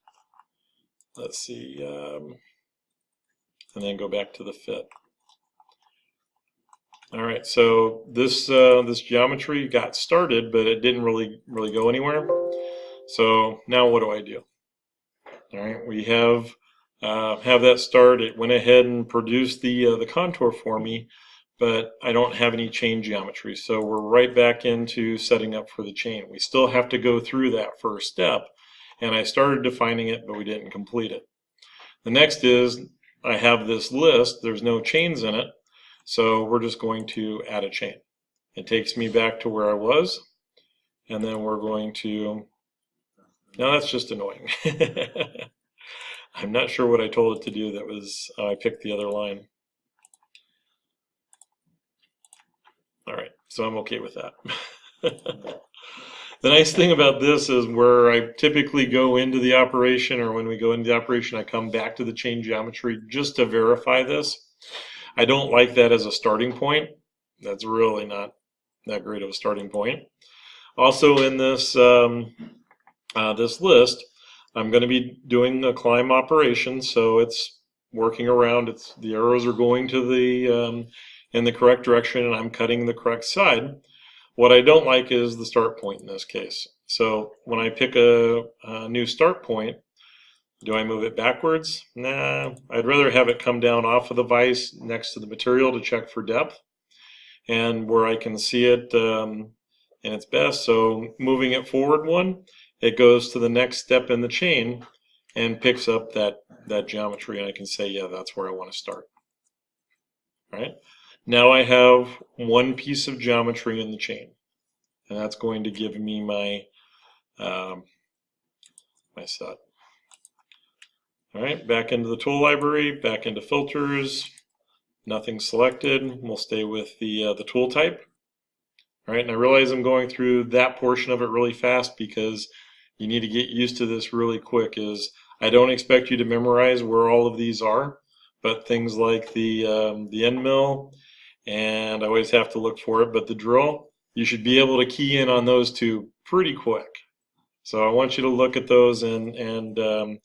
S1: let's see, and then go back to the fit. All right, so this geometry got started, but it didn't really go anywhere. So now what do I do? All right, we have that start. It went ahead and produced the contour for me, but I don't have any chain geometry. So we're right back into setting up for the chain. We still have to go through that first step, and I started defining it, but we didn't complete it. The next is I have this list. There's no chains in it. So we're just going to add a chain. It takes me back to where I was, and then we're going to, now that's just annoying. I'm not sure what I told it to do. That was, I picked the other line. All right, so I'm okay with that. The nice thing about this is where I typically go into the operation, or when we go into the operation, I come back to the chain geometry just to verify this. I don't like that as a starting point. That's really not that great of a starting point. Also in this this list, I'm going to be doing a climb operation, so it's working around. The arrows are going to the in the correct direction, and I'm cutting the correct side. What I don't like is the start point in this case. So when I pick a new start point, do I move it backwards? Nah, I'd rather have it come down off of the vise next to the material to check for depth and where I can see it in its best. So moving it forward one, it goes to the next step in the chain and picks up that geometry, and I can say, yeah, that's where I want to start. All right. Now I have one piece of geometry in the chain, and that's going to give me my my set. All right, back into the tool library, back into filters, nothing selected. We'll stay with the tool type. All right, and I realize I'm going through that portion of it really fast because you need to get used to this really quick. I don't expect you to memorize where all of these are, but things like the end mill, and I always have to look for it, but the drill, you should be able to key in on those two pretty quick. So I want you to look at those and you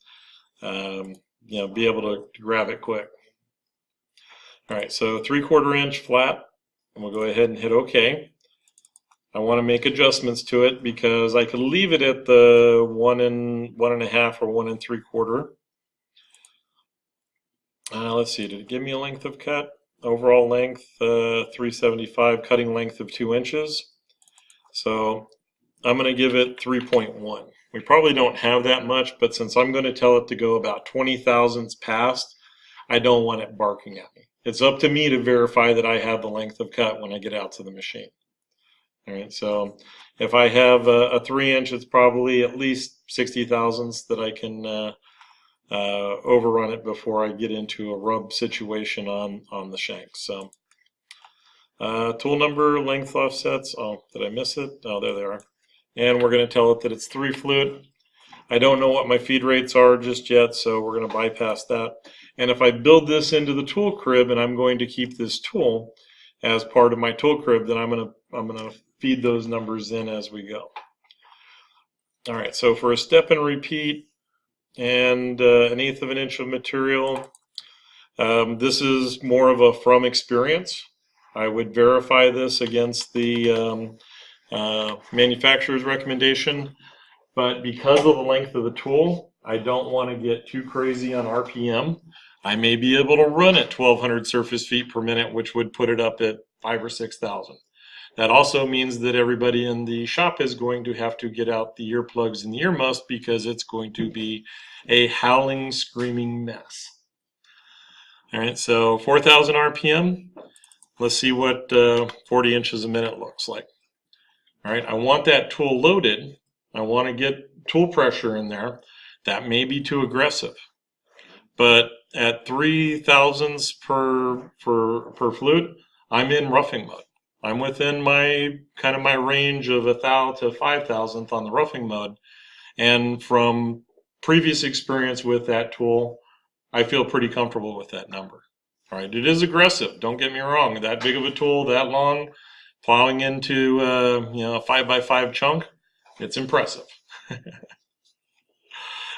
S1: know, be able to grab it quick. All right, so 3/4 inch flat, and we'll go ahead and hit OK. I want to make adjustments to it because I could leave it at the 1 1/2 or 1 3/4. Let's see, did it give me a length of cut? Overall length 375, cutting length of 2 inches. So I'm going to give it 3.1. We probably don't have that much, but since I'm going to tell it to go about 20 thousandths past, I don't want it barking at me. It's up to me to verify that I have the length of cut when I get out to the machine. All right, so if I have a 3 inch, it's probably at least 60 thousandths that I can overrun it before I get into a rub situation on the shanks. So tool number, length offsets. Oh, did I miss it? Oh, there they are. And we're going to tell it that it's 3 flute. I don't know what my feed rates are just yet, so we're going to bypass that. And if I build this into the tool crib and I'm going to keep this tool as part of my tool crib, then I'm going to feed those numbers in as we go. All right, so for a step and repeat and 1/8 of an inch of material, this is more of a from experience. I would verify this against the manufacturer's recommendation, but because of the length of the tool, I don't want to get too crazy on RPM. I may be able to run at 1200 surface feet per minute, which would put it up at 5,000 or 6,000. That also means that everybody in the shop is going to have to get out the earplugs and the ear muffs because it's going to be a howling, screaming mess. All right, so 4,000 RPM. Let's see what 40 inches a minute looks like. All right, I want that tool loaded. I want to get tool pressure in there. That may be too aggressive. But at 3 thousandths per flute, I'm in roughing mode. I'm within my kind of my range of 1,000 to 5 thousandth on the roughing mode. And from previous experience with that tool, I feel pretty comfortable with that number. All right, it is aggressive. Don't get me wrong. That big of a tool, that long, plowing into you know, a 5x5 chunk, it's impressive.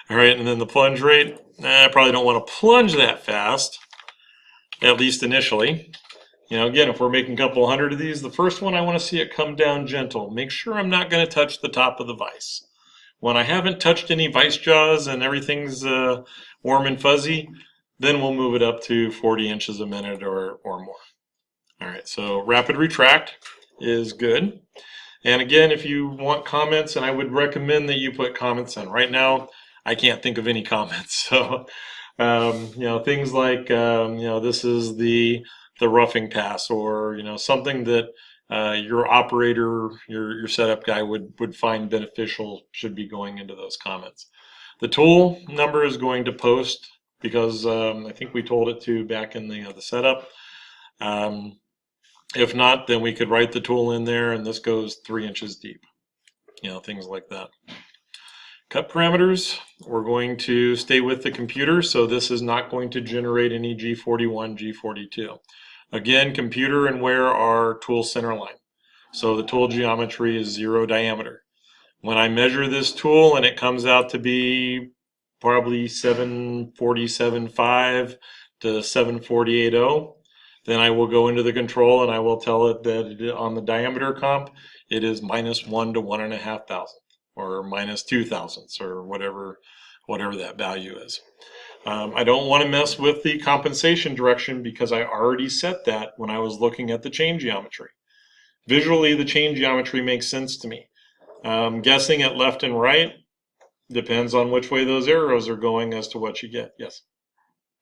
S1: All right, and then the plunge rate. I probably don't want to plunge that fast, at least initially. You know, again, if we're making a couple hundred of these, the first one I want to see it come down gentle. Make sure I'm not going to touch the top of the vise. When I haven't touched any vise jaws and everything's warm and fuzzy, then we'll move it up to 40 inches a minute or more. All right, so rapid retract is good. And again, if you want comments, and I would recommend that you put comments in. Right now, I can't think of any comments. So, you know, things like, you know, this is the roughing pass, or, you know, something that your operator, your setup guy would find beneficial should be going into those comments. The tool number is going to post because I think we told it to back in the setup. If not, then we could write the tool in there, and this goes 3 inches deep. You know, things like that. Cut parameters, we're going to stay with the computer, so this is not going to generate any G41, G42. Again, computer and wear are tool center line. So the tool geometry is 0 diameter. When I measure this tool and it comes out to be probably 747.5 to 748.0, then I will go into the control and I will tell it that on the diameter comp, it is -1 to 1.5 thousandth, or -2 thousandths, or whatever that value is. I don't want to mess with the compensation direction because I already set that when I was looking at the chain geometry. Visually, the chain geometry makes sense to me. Guessing at left and right depends on which way those arrows are going as to what you get. Yes?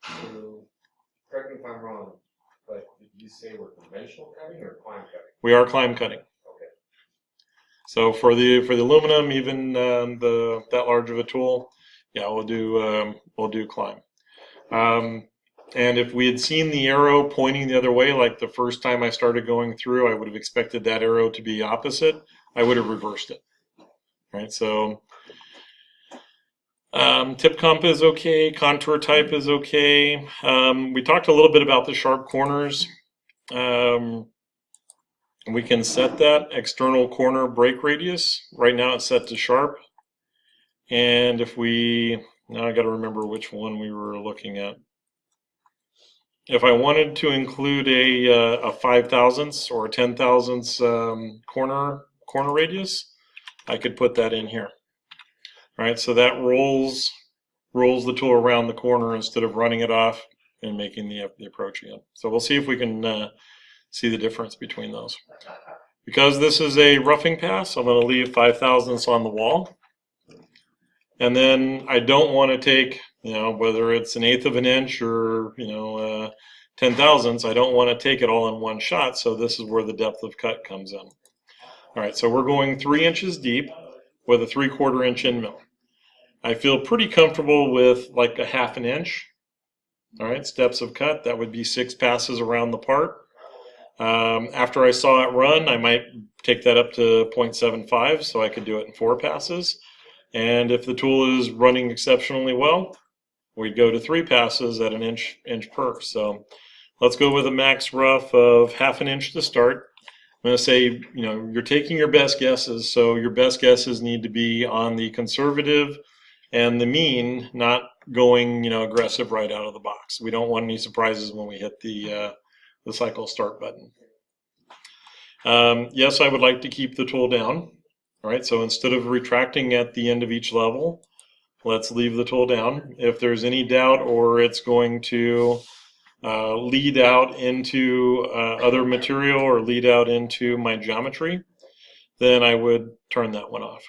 S6: So, correct me if I'm wrong, but did you say we're conventional cutting or climb cutting?
S1: We are climb cutting.
S6: Okay.
S1: So for the aluminum, even that large of a tool, yeah, we'll do climb. And if we had seen the arrow pointing the other way, like the first time I started going through, I would have expected that arrow to be opposite. I would have reversed it. Right, so tip comp is okay, contour type is okay. We talked a little bit about the sharp corners. We can set that external corner break radius. Right now it's set to sharp. And if we, now I got to remember which one we were looking at. If I wanted to include a 5 thousandths or a 10 thousandths corner radius, I could put that in here. All right, so that rolls the tool around the corner instead of running it off and making the approach again. So we'll see if we can see the difference between those. Because this is a roughing pass, I'm going to leave 5 thousandths on the wall. And then I don't want to take, whether it's 1/8 of an inch or, 10 thousandths, I don't want to take it all in one shot. So this is where the depth of cut comes in. All right, so we're going 3 inches deep with a 3/4 inch end mill. I feel pretty comfortable with like a 1/2 inch. All right, steps of cut, that would be 6 passes around the part. After I saw it run, I might take that up to 0.75 so I could do it in 4 passes. And if the tool is running exceptionally well, we'd go to 3 passes at an inch per. So let's go with a max rough of 1/2 inch to start. I'm going to say, you're taking your best guesses, so your best guesses need to be on the conservative and the mean, not going, aggressive right out of the box. We don't want any surprises when we hit the cycle start button. Yes, I would like to keep the tool down. All right, so instead of retracting at the end of each level, let's leave the tool down. If there's any doubt or it's going to lead out into other material or lead out into my geometry, then I would turn that one off.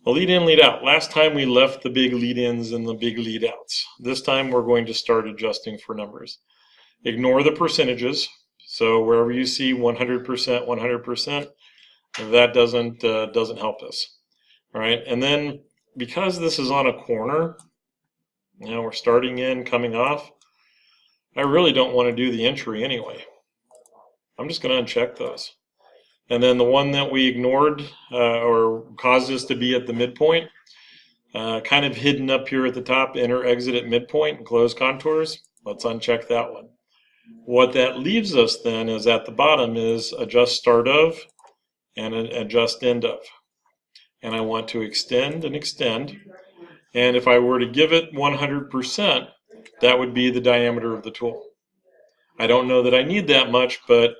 S1: The lead in, lead out. Last time we left the big lead ins and the big lead outs. This time we're going to start adjusting for numbers. Ignore the percentages. So wherever you see 100%, 100%, that doesn't help us. All right, and then because this is on a corner, we're starting in, coming off, I really don't want to do the entry anyway. I'm just going to uncheck those. And then the one that we ignored or caused us to be at the midpoint, kind of hidden up here at the top, enter, exit at midpoint and close contours. Let's uncheck that one. What that leaves us then is at the bottom is adjust start of and adjust end of. And I want to extend and extend. And if I were to give it 100%, that would be the diameter of the tool. I don't know that I need that much, but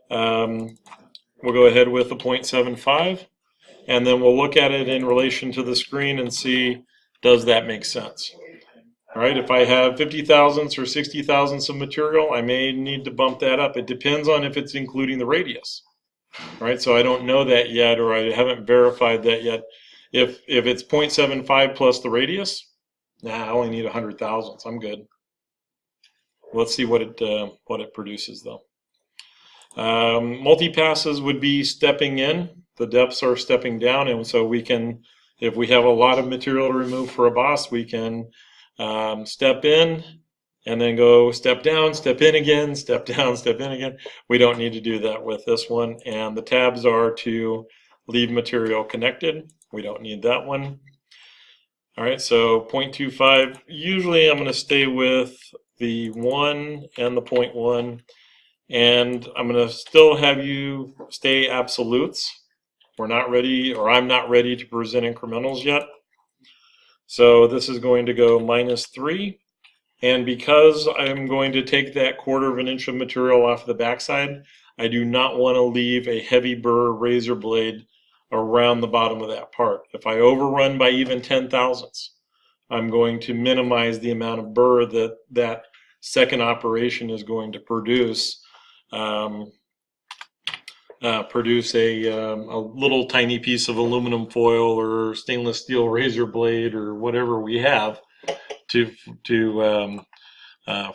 S1: we'll go ahead with a 0.75, and then we'll look at it in relation to the screen and see, does that make sense? All right, if I have 50 thousandths or 60 thousandths of material, I may need to bump that up. It depends on if it's including the radius. All right, so I don't know that yet, or I haven't verified that yet. If it's 0.75 plus the radius, I only need 100 thousandths. I'm good. Let's see what it produces though. Multi-passes would be stepping in. The depths are stepping down, and so we can, if we have a lot of material to remove for a boss, we can step in and then go step down, step in again, step down, step in again. We don't need to do that with this one. And the tabs are to leave material connected. We don't need that one. All right, so 0.25. Usually I'm going to stay with the 1 and the 0.1. And I'm going to still have you stay absolutes. We're not ready, or I'm not ready to present incrementals yet. So this is going to go -3. And because I'm going to take that 1/4 of an inch of material off the backside, I do not want to leave a heavy burr razor blade around the bottom of that part. If I overrun by even 10 thousandths, I'm going to minimize the amount of burr that second operation is going to produce. Produce a little tiny piece of aluminum foil or stainless steel razor blade or whatever we have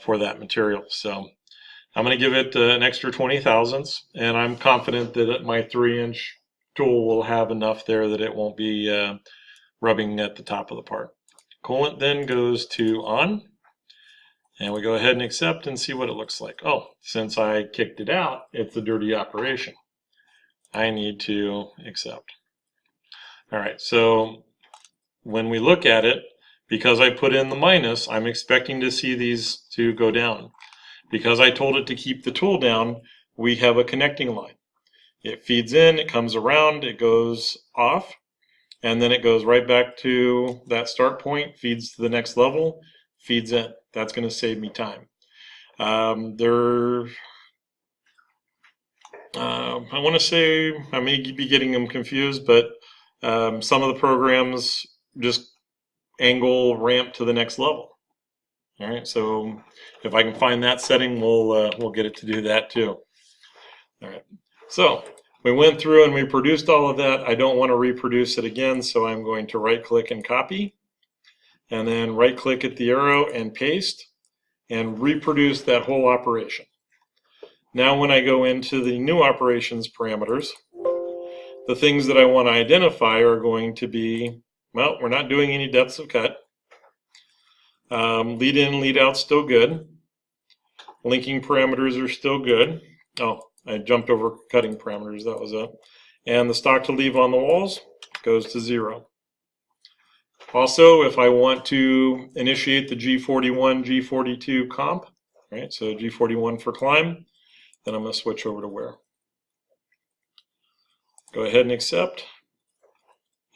S1: for that material. So I'm going to give it an extra 20 thousandths, and I'm confident that my 3-inch tool will have enough there that it won't be rubbing at the top of the part. Coolant then goes to on, and we go ahead and accept and see what it looks like. Oh, since I kicked it out, it's a dirty operation. I need to accept. All right, so when we look at it, because I put in the minus, I'm expecting to see these two go down. Because I told it to keep the tool down, we have a connecting line. It feeds in, it comes around, it goes off, and then it goes right back to that start point, feeds to the next level, feeds in. That's going to save me time. I want to say, I may be getting them confused, but some of the programs just angle ramp to the next level. All right, so if I can find that setting, we'll get it to do that too. All right, so we went through and we produced all of that. I don't want to reproduce it again, so I'm going to right-click and copy, and then right-click at the arrow and paste, and reproduce that whole operation. Now when I go into the new operations parameters, the things that I want to identify are going to be, well, we're not doing any depths of cut. Lead in, lead out still good. Linking parameters are still good. Oh, I jumped over cutting parameters, that was it. And the stock to leave on the walls goes to 0. Also, if I want to initiate the G41, G42 comp, right, so G41 for climb, then I'm going to switch over to wear. Go ahead and accept.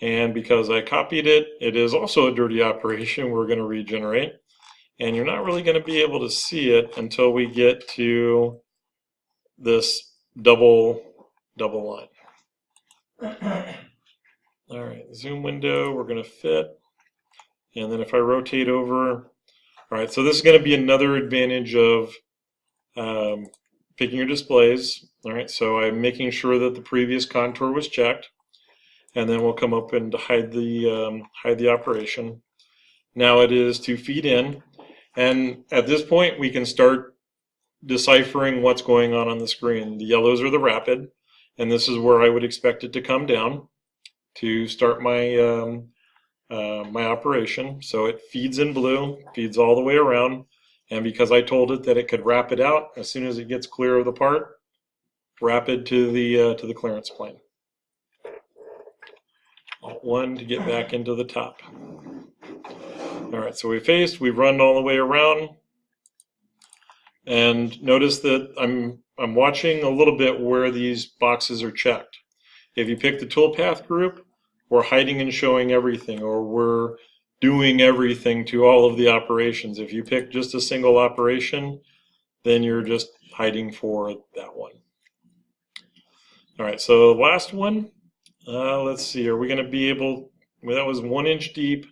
S1: And because I copied it, it is also a dirty operation. We're going to regenerate. And you're not really going to be able to see it until we get to this double line. All right, zoom window, we're going to fit. And then if I rotate over, all right, so this is going to be another advantage of picking your displays. All right, so I'm making sure that the previous contour was checked, and then we'll come up and hide the operation. Now it is to feed in, and at this point we can start deciphering what's going on the screen. The yellows are the rapid, and this is where I would expect it to come down to start my my operation. So it feeds in blue, feeds all the way around, and because I told it that it could wrap it out as soon as it gets clear of the part, rapid to the clearance plane. Alt-1 to get back into the top. All right, so we faced, we've run all the way around, and notice that I'm watching a little bit where these boxes are checked. If you pick the toolpath group, we're hiding and showing everything, or we're doing everything to all of the operations. If you pick just a single operation, then you're just hiding for that one. All right, so last one, let's see, are we going to be able, well, that was 1 inch deep.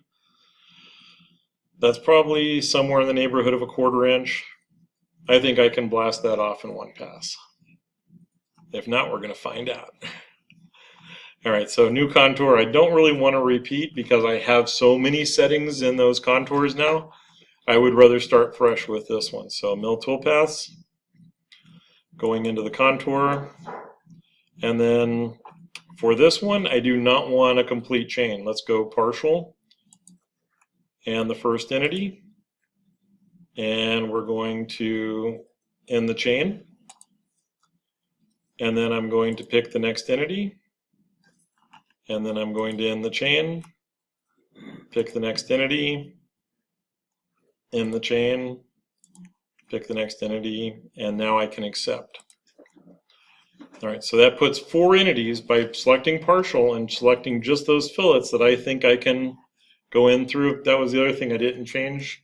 S1: That's probably somewhere in the neighborhood of a 1/4 inch. I think I can blast that off in one pass. If not, we're going to find out. All right, so new contour. I don't really want to repeat because I have so many settings in those contours now. I would rather start fresh with this one. So mill toolpaths, going into the contour, and then for this one, I do not want a complete chain. Let's go partial and the first entity, and we're going to end the chain, and then I'm going to pick the next entity, and then I'm going to end the chain, pick the next entity, end the chain, pick the next entity, and now I can accept. All right, so that puts 4 entities by selecting partial and selecting just those fillets that I think I can go in through. That was the other thing I didn't change.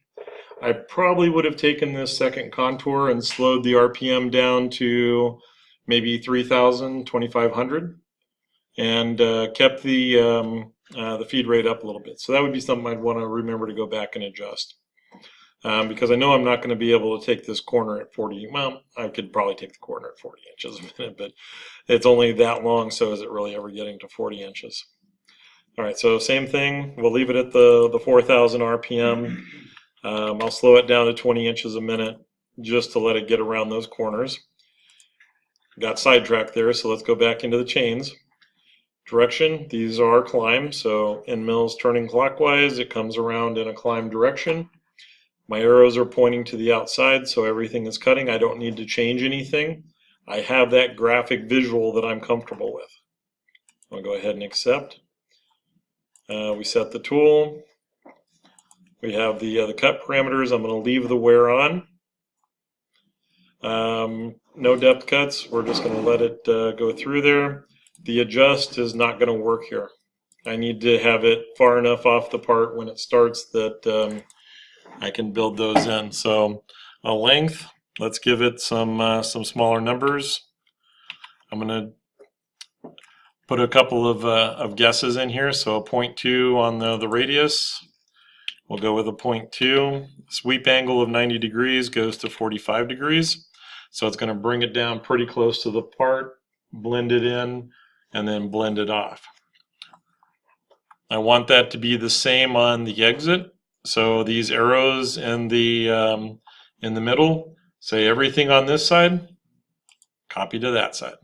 S1: I probably would have taken this second contour and slowed the RPM down to maybe 3,000, 2,500, and kept the feed rate up a little bit. So that would be something I'd want to remember to go back and adjust. Because I know I'm not going to be able to take this corner at 40. Well, I could probably take the corner at 40 inches a minute, but it's only that long, so is it really ever getting to 40 inches? All right, so same thing. We'll leave it at the 4,000 RPM. I'll slow it down to 20 inches a minute just to let it get around those corners. Got sidetracked there, so let's go back into the chains. Direction, these are climb, so in mills turning clockwise, it comes around in a climb direction. My arrows are pointing to the outside, so everything is cutting. I don't need to change anything. I have that graphic visual that I'm comfortable with. I'll go ahead and accept. We set the tool. We have the cut parameters. I'm going to leave the wear on. No depth cuts. We're just going to let it go through there. The adjust is not going to work here. I need to have it far enough off the part when it starts that I can build those in. So a length, let's give it some smaller numbers. I'm going to put a couple of guesses in here. So a 0.2 on the radius. We'll go with a 0.2. Sweep angle of 90 degrees goes to 45 degrees. So it's going to bring it down pretty close to the part, blend it in, and then blend it off. I want that to be the same on the exit. So these arrows in the middle say everything on this side, copy to that side.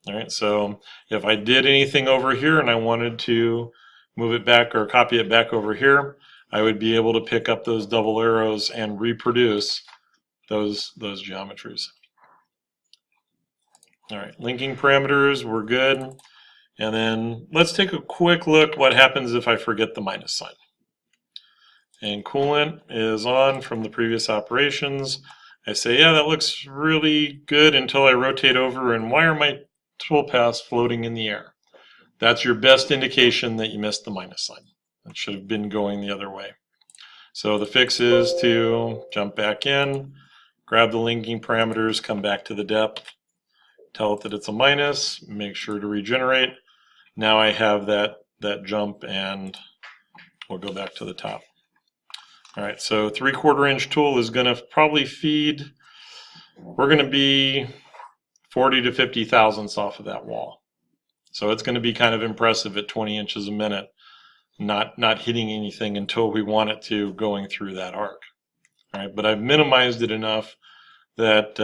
S1: All right, so if I did anything over here and I wanted to move it back or copy it back over here, I would be able to pick up those double arrows and reproduce those geometries. All right, linking parameters, we're good. And then let's take a quick look what happens if I forget the minus sign. And coolant is on from the previous operations. I say, yeah, that looks really good until I rotate over and why are my toolpaths floating in the air? That's your best indication that you missed the minus sign. It should have been going the other way. So the fix is to jump back in, grab the linking parameters, come back to the depth, tell it that it's a minus, make sure to regenerate. Now I have that jump and we'll go back to the top. All right, so 3/4 inch tool is going to probably feed, we're going to be 40 to 50 thousandths off of that wall. So it's going to be kind of impressive at 20 inches a minute, not hitting anything until we want it to going through that arc. All right, but I've minimized it enough that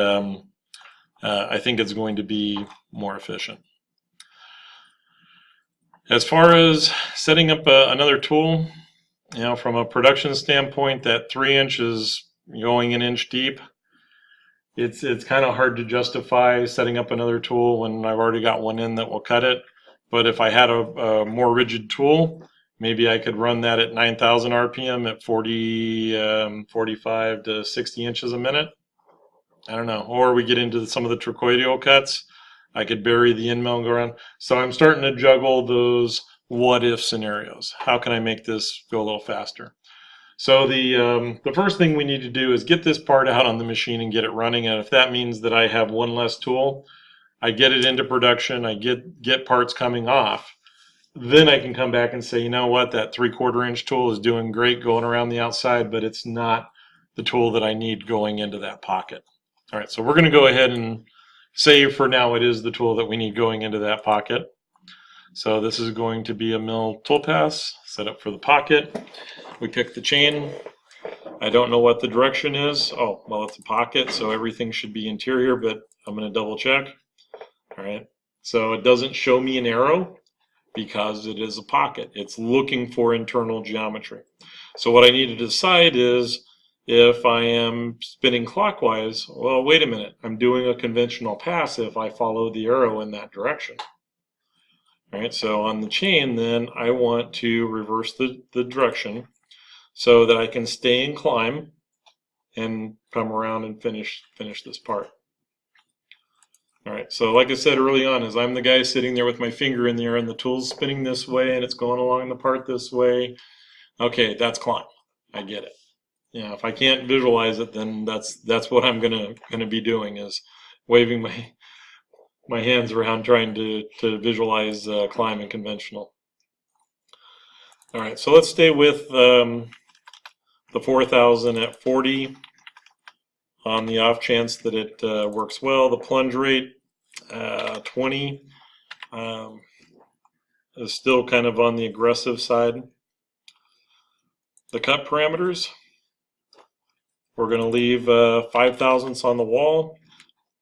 S1: I think it's going to be more efficient. As far as setting up another tool, you know, from a production standpoint, that 3 inches going an inch deep, it's kind of hard to justify setting up another tool when I've already got one in that will cut it. But if I had a more rigid tool, maybe I could run that at 9,000 RPM at 45 to 60 inches a minute. I don't know. Or we get into some of the trochoidal cuts. I could bury the end mill and go around. So I'm starting to juggle those what if scenarios. How can I make this go a little faster? So the first thing we need to do is get this part out on the machine and get it running. And if that means that I have one less tool, I get it into production, I get parts coming off, then I can come back and say, you know what, that 3/4 inch tool is doing great going around the outside, but it's not the tool that I need going into that pocket. All right, so we're going to go ahead and say for now it is the tool that we need going into that pocket. So this is going to be a mill toolpath set up for the pocket. We pick the chain. I don't know what the direction is. Oh, well, it's a pocket, so everything should be interior, but I'm going to double check. All right, so it doesn't show me an arrow because it is a pocket. It's looking for internal geometry. So what I need to decide is if I am spinning clockwise, well, wait a minute, I'm doing a conventional pass if I follow the arrow in that direction. All right, so on the chain, then I want to reverse the direction so that I can stay in climb and come around and finish this part. All right, so like I said early on, is I'm the guy sitting there with my finger in the air and the tool's spinning this way and it's going along the part this way. Okay, that's climb. I get it. You know, if I can't visualize it, then that's what I'm gonna be doing, is waving my hands around trying to visualize climb and conventional. All right, so let's stay with the 4,000 at 40 on the off chance that it works well. The plunge rate 20 is still kind of on the aggressive side. The cut parameters, we're going to leave 5 thousandths on the wall.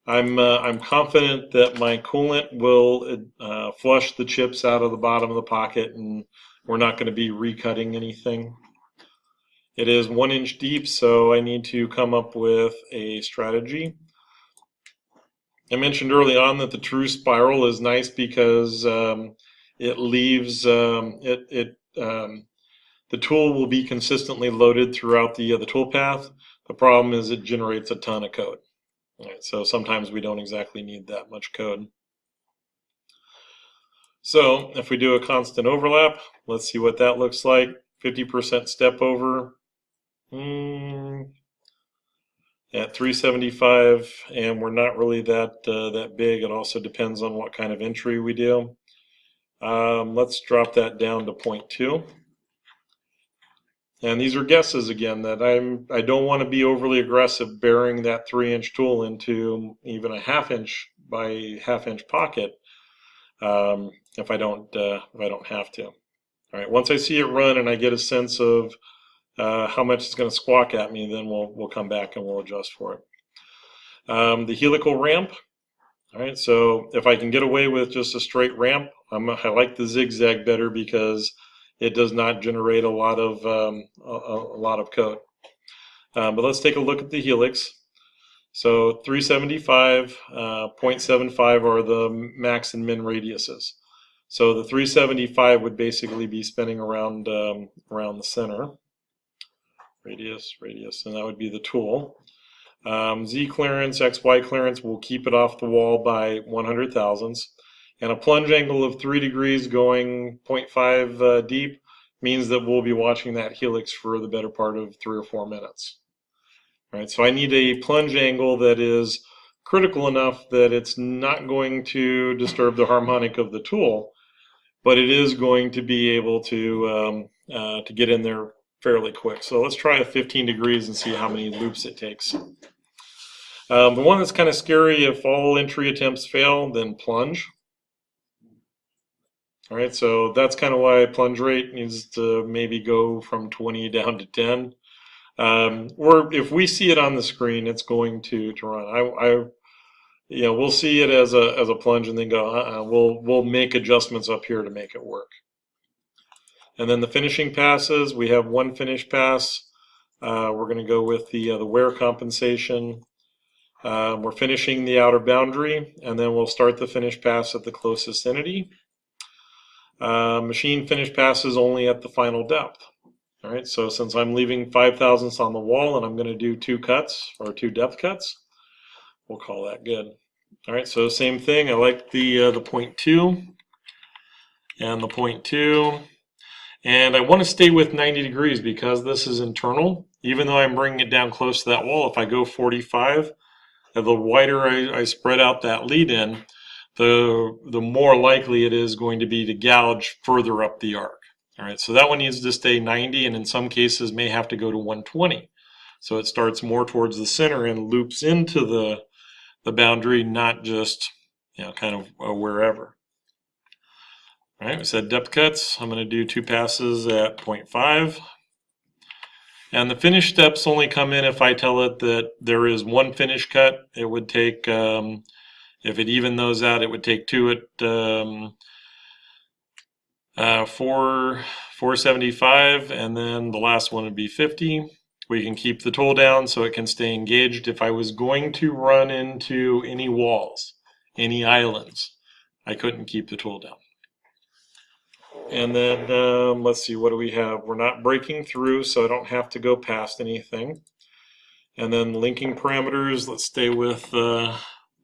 S1: I'm confident that my coolant will flush the chips out of the bottom of the pocket, and we're not going to be recutting anything. It is 1 inch deep, so I need to come up with a strategy. I mentioned early on that the true spiral is nice because it leaves the tool will be consistently loaded throughout the tool path. The problem is it generates a ton of code. All right, so sometimes we don't exactly need that much code. So if we do a constant overlap, let's see what that looks like. 50% step over at 375, and we're not really that big. It also depends on what kind of entry we do. Let's drop that down to 0.2. And these are guesses again, that I don't want to be overly aggressive burying that 3-inch tool into even a 1/2 inch by 1/2 inch pocket if I don't have to. All right, once I see it run and I get a sense of how much it's going to squawk at me, then we'll come back and we'll adjust for it. The helical ramp. All right, so if I can get away with just a straight ramp, I like the zigzag better because it does not generate a lot of code. But let's take a look at the helix. So 375, 0.75 are the max and min radiuses. So the 375 would basically be spinning around the center. Radius, and that would be the tool. Z clearance, XY clearance will keep it off the wall by 100 thousandths. And a plunge angle of 3 degrees going 0.5 deep means that we'll be watching that helix for the better part of 3 or 4 minutes. All right, so I need a plunge angle that is critical enough that it's not going to disturb the harmonic of the tool, but it is going to be able to get in there fairly quick. So let's try a 15 degrees and see how many loops it takes. The one that's kind of scary, if all entry attempts fail, then plunge. All right, so that's kind of why plunge rate needs to maybe go from 20 down to 10. Or if we see it on the screen, it's going to run. We'll see it as a plunge and then go, we'll make adjustments up here to make it work. And then the finishing passes, we have one finish pass. We're going to go with the wear compensation. We're finishing the outer boundary, and then we'll start the finish pass at the closest entity. Machine finish passes only at the final depth. All right, so since I'm leaving 5 thousandths on the wall and I'm going to do 2 cuts or 2 depth cuts, we'll call that good. All right, so same thing. I like the 0.2 and the 0.2. And I want to stay with 90 degrees because this is internal. Even though I'm bringing it down close to that wall, if I go 45, the wider I spread out that lead in, the more likely it is going to be to gouge further up the arc. All right, so that one needs to stay 90, and in some cases may have to go to 120. So it starts more towards the center and loops into the boundary, not just kind of wherever. All right, we said depth cuts. I'm going to do 2 passes at 0.5. And the finish steps only come in if I tell it that there is 1 finish cut. It would take, if it even those out, it would take 2 at 475, and then the last one would be 50. We can keep the tool down so it can stay engaged. If I was going to run into any walls, any islands, I couldn't keep the tool down. And then let's see, what do we have? We're not breaking through, so I don't have to go past anything. And then linking parameters, let's stay with the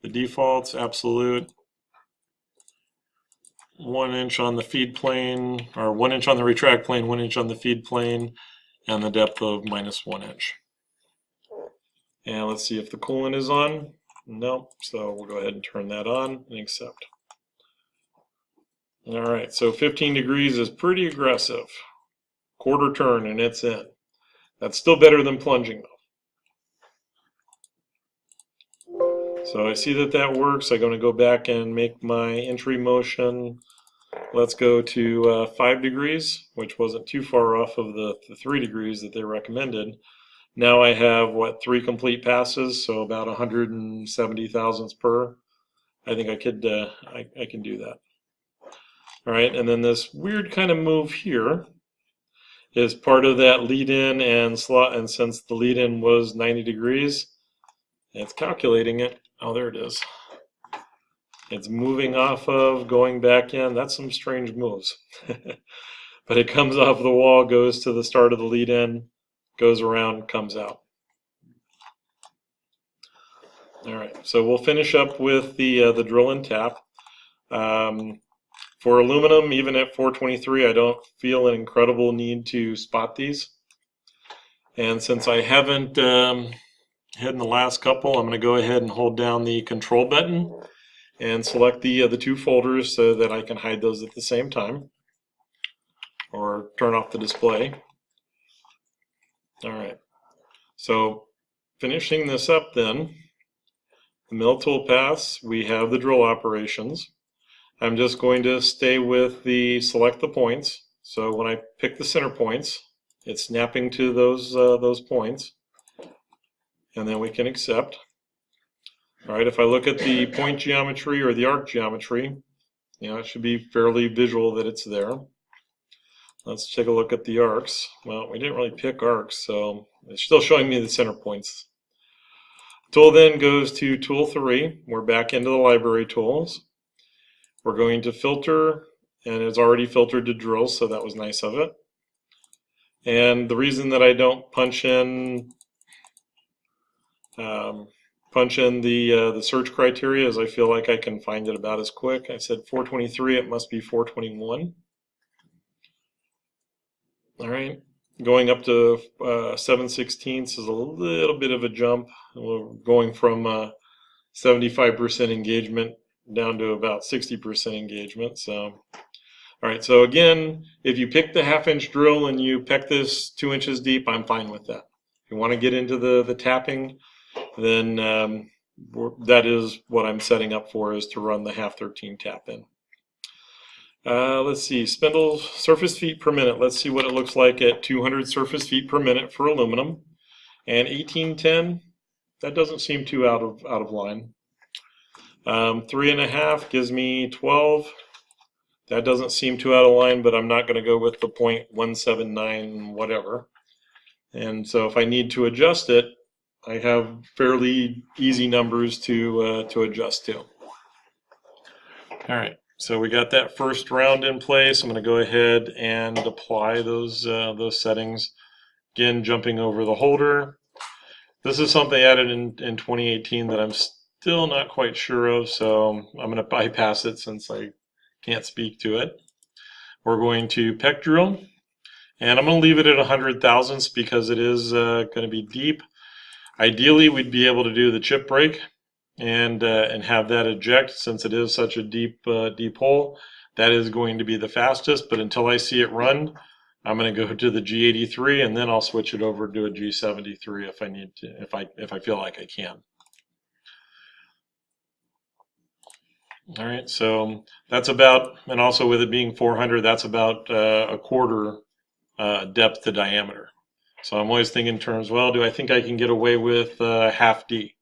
S1: defaults, absolute. 1 inch on the feed plane, or 1 inch on the retract plane, 1 inch on the feed plane, and the depth of -1 inch. And let's see if the coolant is on. Nope, so we'll go ahead and turn that on and accept. All right, so 15 degrees is pretty aggressive. Quarter turn and it's in. That's still better than plunging though. So I see that works. I'm going to go back and make my entry motion. Let's go to 5 degrees, which wasn't too far off of the 3 degrees that they recommended. Now I have, 3 complete passes, so about 170 thousandths per. I think I can do that. All right, and then this weird kind of move here is part of that lead in and slot, and since the lead in was 90 degrees, it's calculating it. Oh, there it is. It's moving off of, going back in. That's some strange moves. But it comes off the wall, goes to the start of the lead in, goes around, comes out. All right, so we'll finish up with the drill and tap. For aluminum, even at 423, I don't feel an incredible need to spot these. And since I haven't hit in the last couple, I'm going to go ahead and hold down the control button and select the two folders so that I can hide those at the same time, or turn off the display. All right, so finishing this up then, the mill tool paths, we have the drill operations. I'm just going to stay with the select the points. So when I pick the center points, it's snapping to those points, and then we can accept. All right, if I look at the point geometry or the arc geometry, you know, it should be fairly visual that it's there. Let's take a look at the arcs. Well, we didn't really pick arcs, so it's still showing me the center points. Tool then goes to tool 3. We're back into the library tools. We're going to filter, and it's already filtered to drill, so that was nice of it. And the reason that I don't punch in the search criteria is I feel like I can find it about as quick. I said 423, it must be 421. All right, going up to 7/16 is a little bit of a jump. We're going from 75% engagement down to about 60% engagement. So, all right, so again, if you pick the 1/2-inch drill and you peck this 2 inches deep, I'm fine with that. If you want to get into the tapping, then that is what I'm setting up for, is to run the 1/2-13 tap in. Let's see, spindle surface feet per minute. Let's see what it looks like at 200 surface feet per minute for aluminum. And 1810, that doesn't seem too out of line. 3.5 gives me 12. That doesn't seem too out of line, but I'm not going to go with the 0.179 whatever. And so if I need to adjust it, I have fairly easy numbers to adjust to. All right, so we got that first round in place. I'm going to go ahead and apply those settings. Again, jumping over the holder. This is something added in 2018 that I'm still not quite sure of, so I'm going to bypass it since I can't speak to it. We're going to peck drill, and I'm going to leave it at 100 thousandths because it is going to be deep. Ideally, we'd be able to do the chip break and have that eject, since it is such a deep hole. That is going to be the fastest, but until I see it run, I'm going to go to the G83, and then I'll switch it over to a G73 if I need to, if I feel like I can. All right, so that's about, and also with it being 400, that's about a quarter depth to diameter. So I'm always thinking in terms, well, do I think I can get away with half D?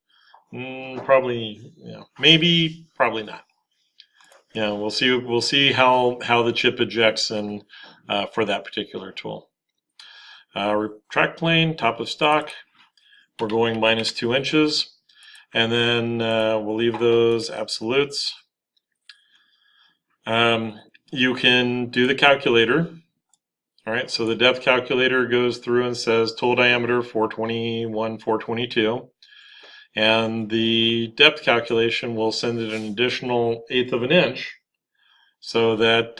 S1: Probably, maybe, probably not. We'll see. We'll see how the chip ejects and for that particular tool. Track plane, top of stock. We're going -2 inches, and then we'll leave those absolutes. You can do the calculator. All right, so the depth calculator goes through and says tool diameter 421, 422. And the depth calculation will send it an additional 1/8 of an inch, so that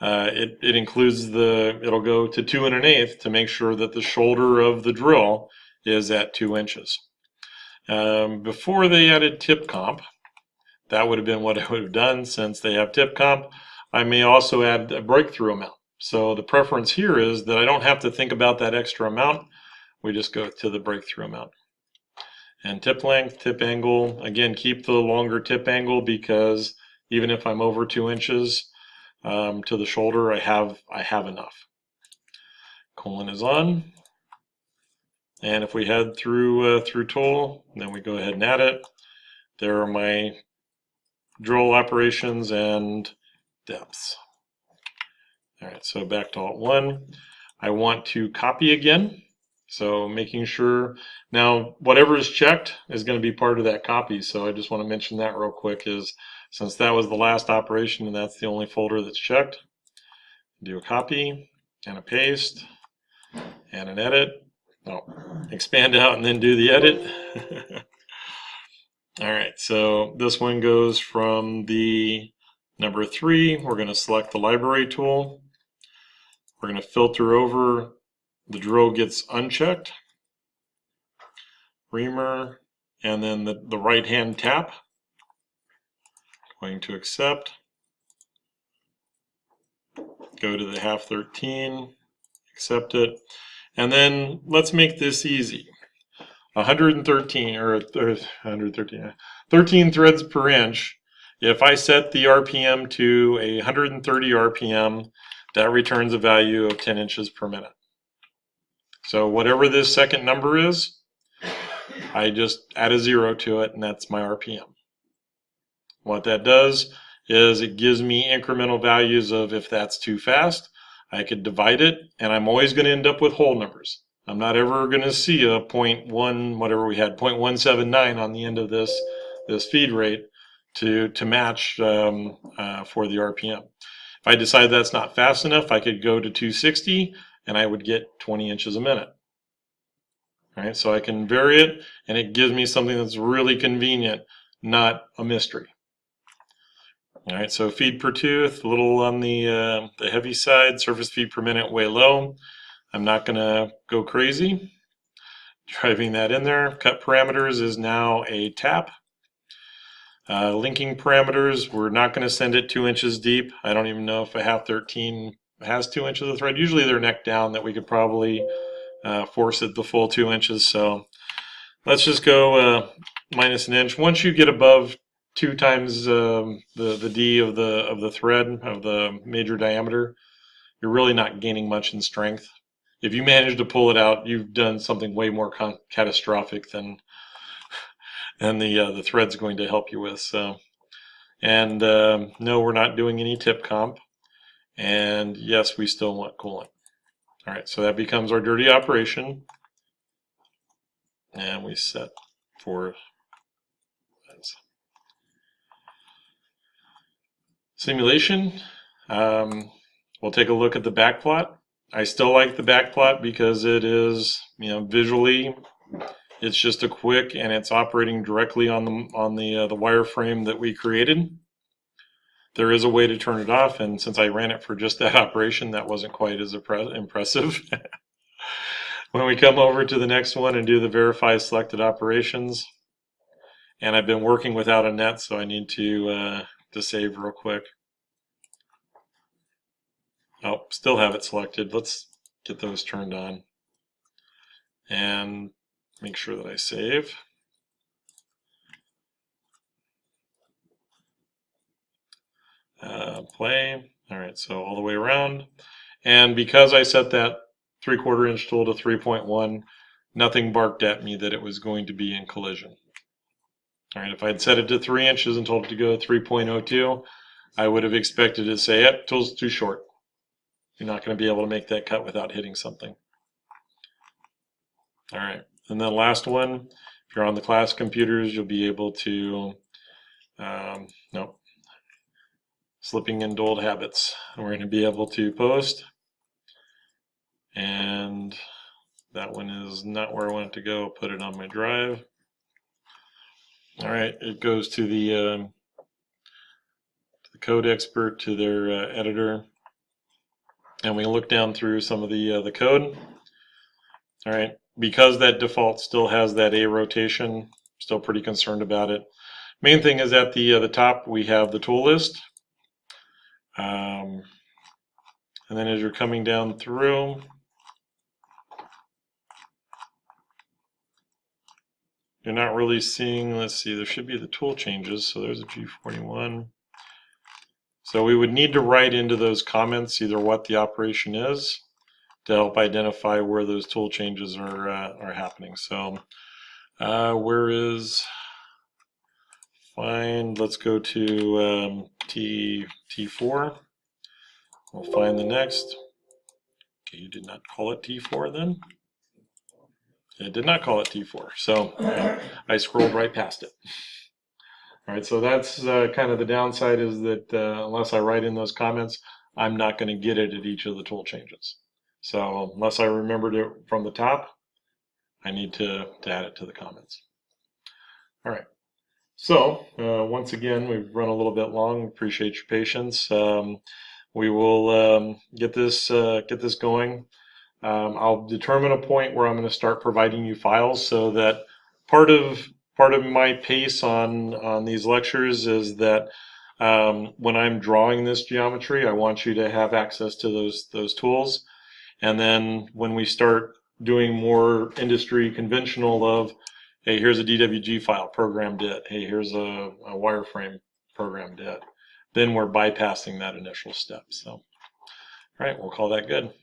S1: it includes it'll go to 2 1/8 to make sure that the shoulder of the drill is at 2 inches. Before they added tip comp, that would have been what I would have done. Since they have tip comp, I may also add a breakthrough amount. So the preference here is that I don't have to think about that extra amount. We just go to the breakthrough amount. And tip length, tip angle, again, keep the longer tip angle, because even if I'm over 2 inches to the shoulder, I have enough. Colon is on. And if we head through tool, then we go ahead and add it. There are my drill operations and depths. All right, so back to Alt 1. I want to copy again. So making sure, now whatever is checked is going to be part of that copy. So I just want to mention that real quick, is since that was the last operation and that's the only folder that's checked, do a copy and a paste and an edit. Expand out and then do the edit. All right, so this one goes from the Number 3, we're going to select the library tool. We're going to filter over the drill gets unchecked, reamer, and then the right hand tap. Going to accept. Go to the half 13, accept it, and then let's make this easy. 113 or 113, 13 threads per inch. If I set the RPM to 130 RPM, that returns a value of 10 inches per minute. So whatever this second number is, I just add a 0 to it, and that's my RPM. What that does is it gives me incremental values of if that's too fast, I could divide it, and I'm always going to end up with whole numbers. I'm not ever going to see a 0.1, whatever we had, 0.179 on the end of this feed rate to match for the RPM. If I decide that's not fast enough, I could go to 260, and I would get 20 inches a minute. All right, so I can vary it, and it gives me something that's really convenient, not a mystery. All right, so feed per tooth, a little on the heavy side, surface feed per minute way low. I'm not going to go crazy. Driving that in there. Cut parameters is now a tap. Linking parameters, we're not going to send it 2 inches deep. I don't even know if a half 13 has 2 inches of thread. Usually they're neck down, that we could probably force it the full 2 inches. So let's just go minus an inch. Once you get above 2 times the D of the thread of the major diameter, you're really not gaining much in strength. If you manage to pull it out, you've done something way more catastrophic than the thread's going to help you with. So, and no, we're not doing any tip comp. And yes, we still want coolant. All right, so that becomes our dirty operation. And we set for simulation. We'll take a look at the back plot. I still like the back plot because it is, visually, it's just a quick, and it's operating directly on the wireframe that we created. There is a way to turn it off, and since I ran it for just that operation, that wasn't quite as impressive. When we come over to the next one and do the verify selected operations, and I've been working without a net, so I need to save real quick. Oh, still have it selected. Let's get those turned on and make sure that I save. Play. All right, so all the way around. And because I set that 3/4 inch tool to 3.1, nothing barked at me that it was going to be in collision. All right, if I had set it to 3 inches and told it to go 3.02, I would have expected it to say, yep, tool's too short. You're not going to be able to make that cut without hitting something. All right, and then last one, if you're on the class computers, you'll be able to, nope, slipping into old habits. We're going to be able to post, and that one is not where I want it to go. Put it on my drive. All right, it goes to the code expert, to their editor, and we look down through some of the code. All right, because that default still has that A rotation, still pretty concerned about it. Main thing is at the top we have the tool list, and then as you're coming down through, you're not really seeing, let's see, there should be the tool changes. So there's a G41. So we would need to write into those comments either what the operation is to help identify where those tool changes are happening. So where is find, let's go to T4. We'll find the next. Okay, you did not call it T4 then? It did not call it T4, so I scrolled right past it. All right, so that's kind of the downside, is that unless I write in those comments, I'm not going to get it at each of the tool changes. So unless I remembered it from the top, I need to add it to the comments. All right, So, once again, we've run a little bit long. Appreciate your patience. We will get this going. I'll determine a point where I'm going to start providing you files, so that part of my pace on these lectures is that when I'm drawing this geometry, I want you to have access to those tools. And then when we start doing more industry conventional of, hey, here's a DWG file, programmed it. Hey, here's a wireframe, programmed it. Then we're bypassing that initial step. So, all right, we'll call that good.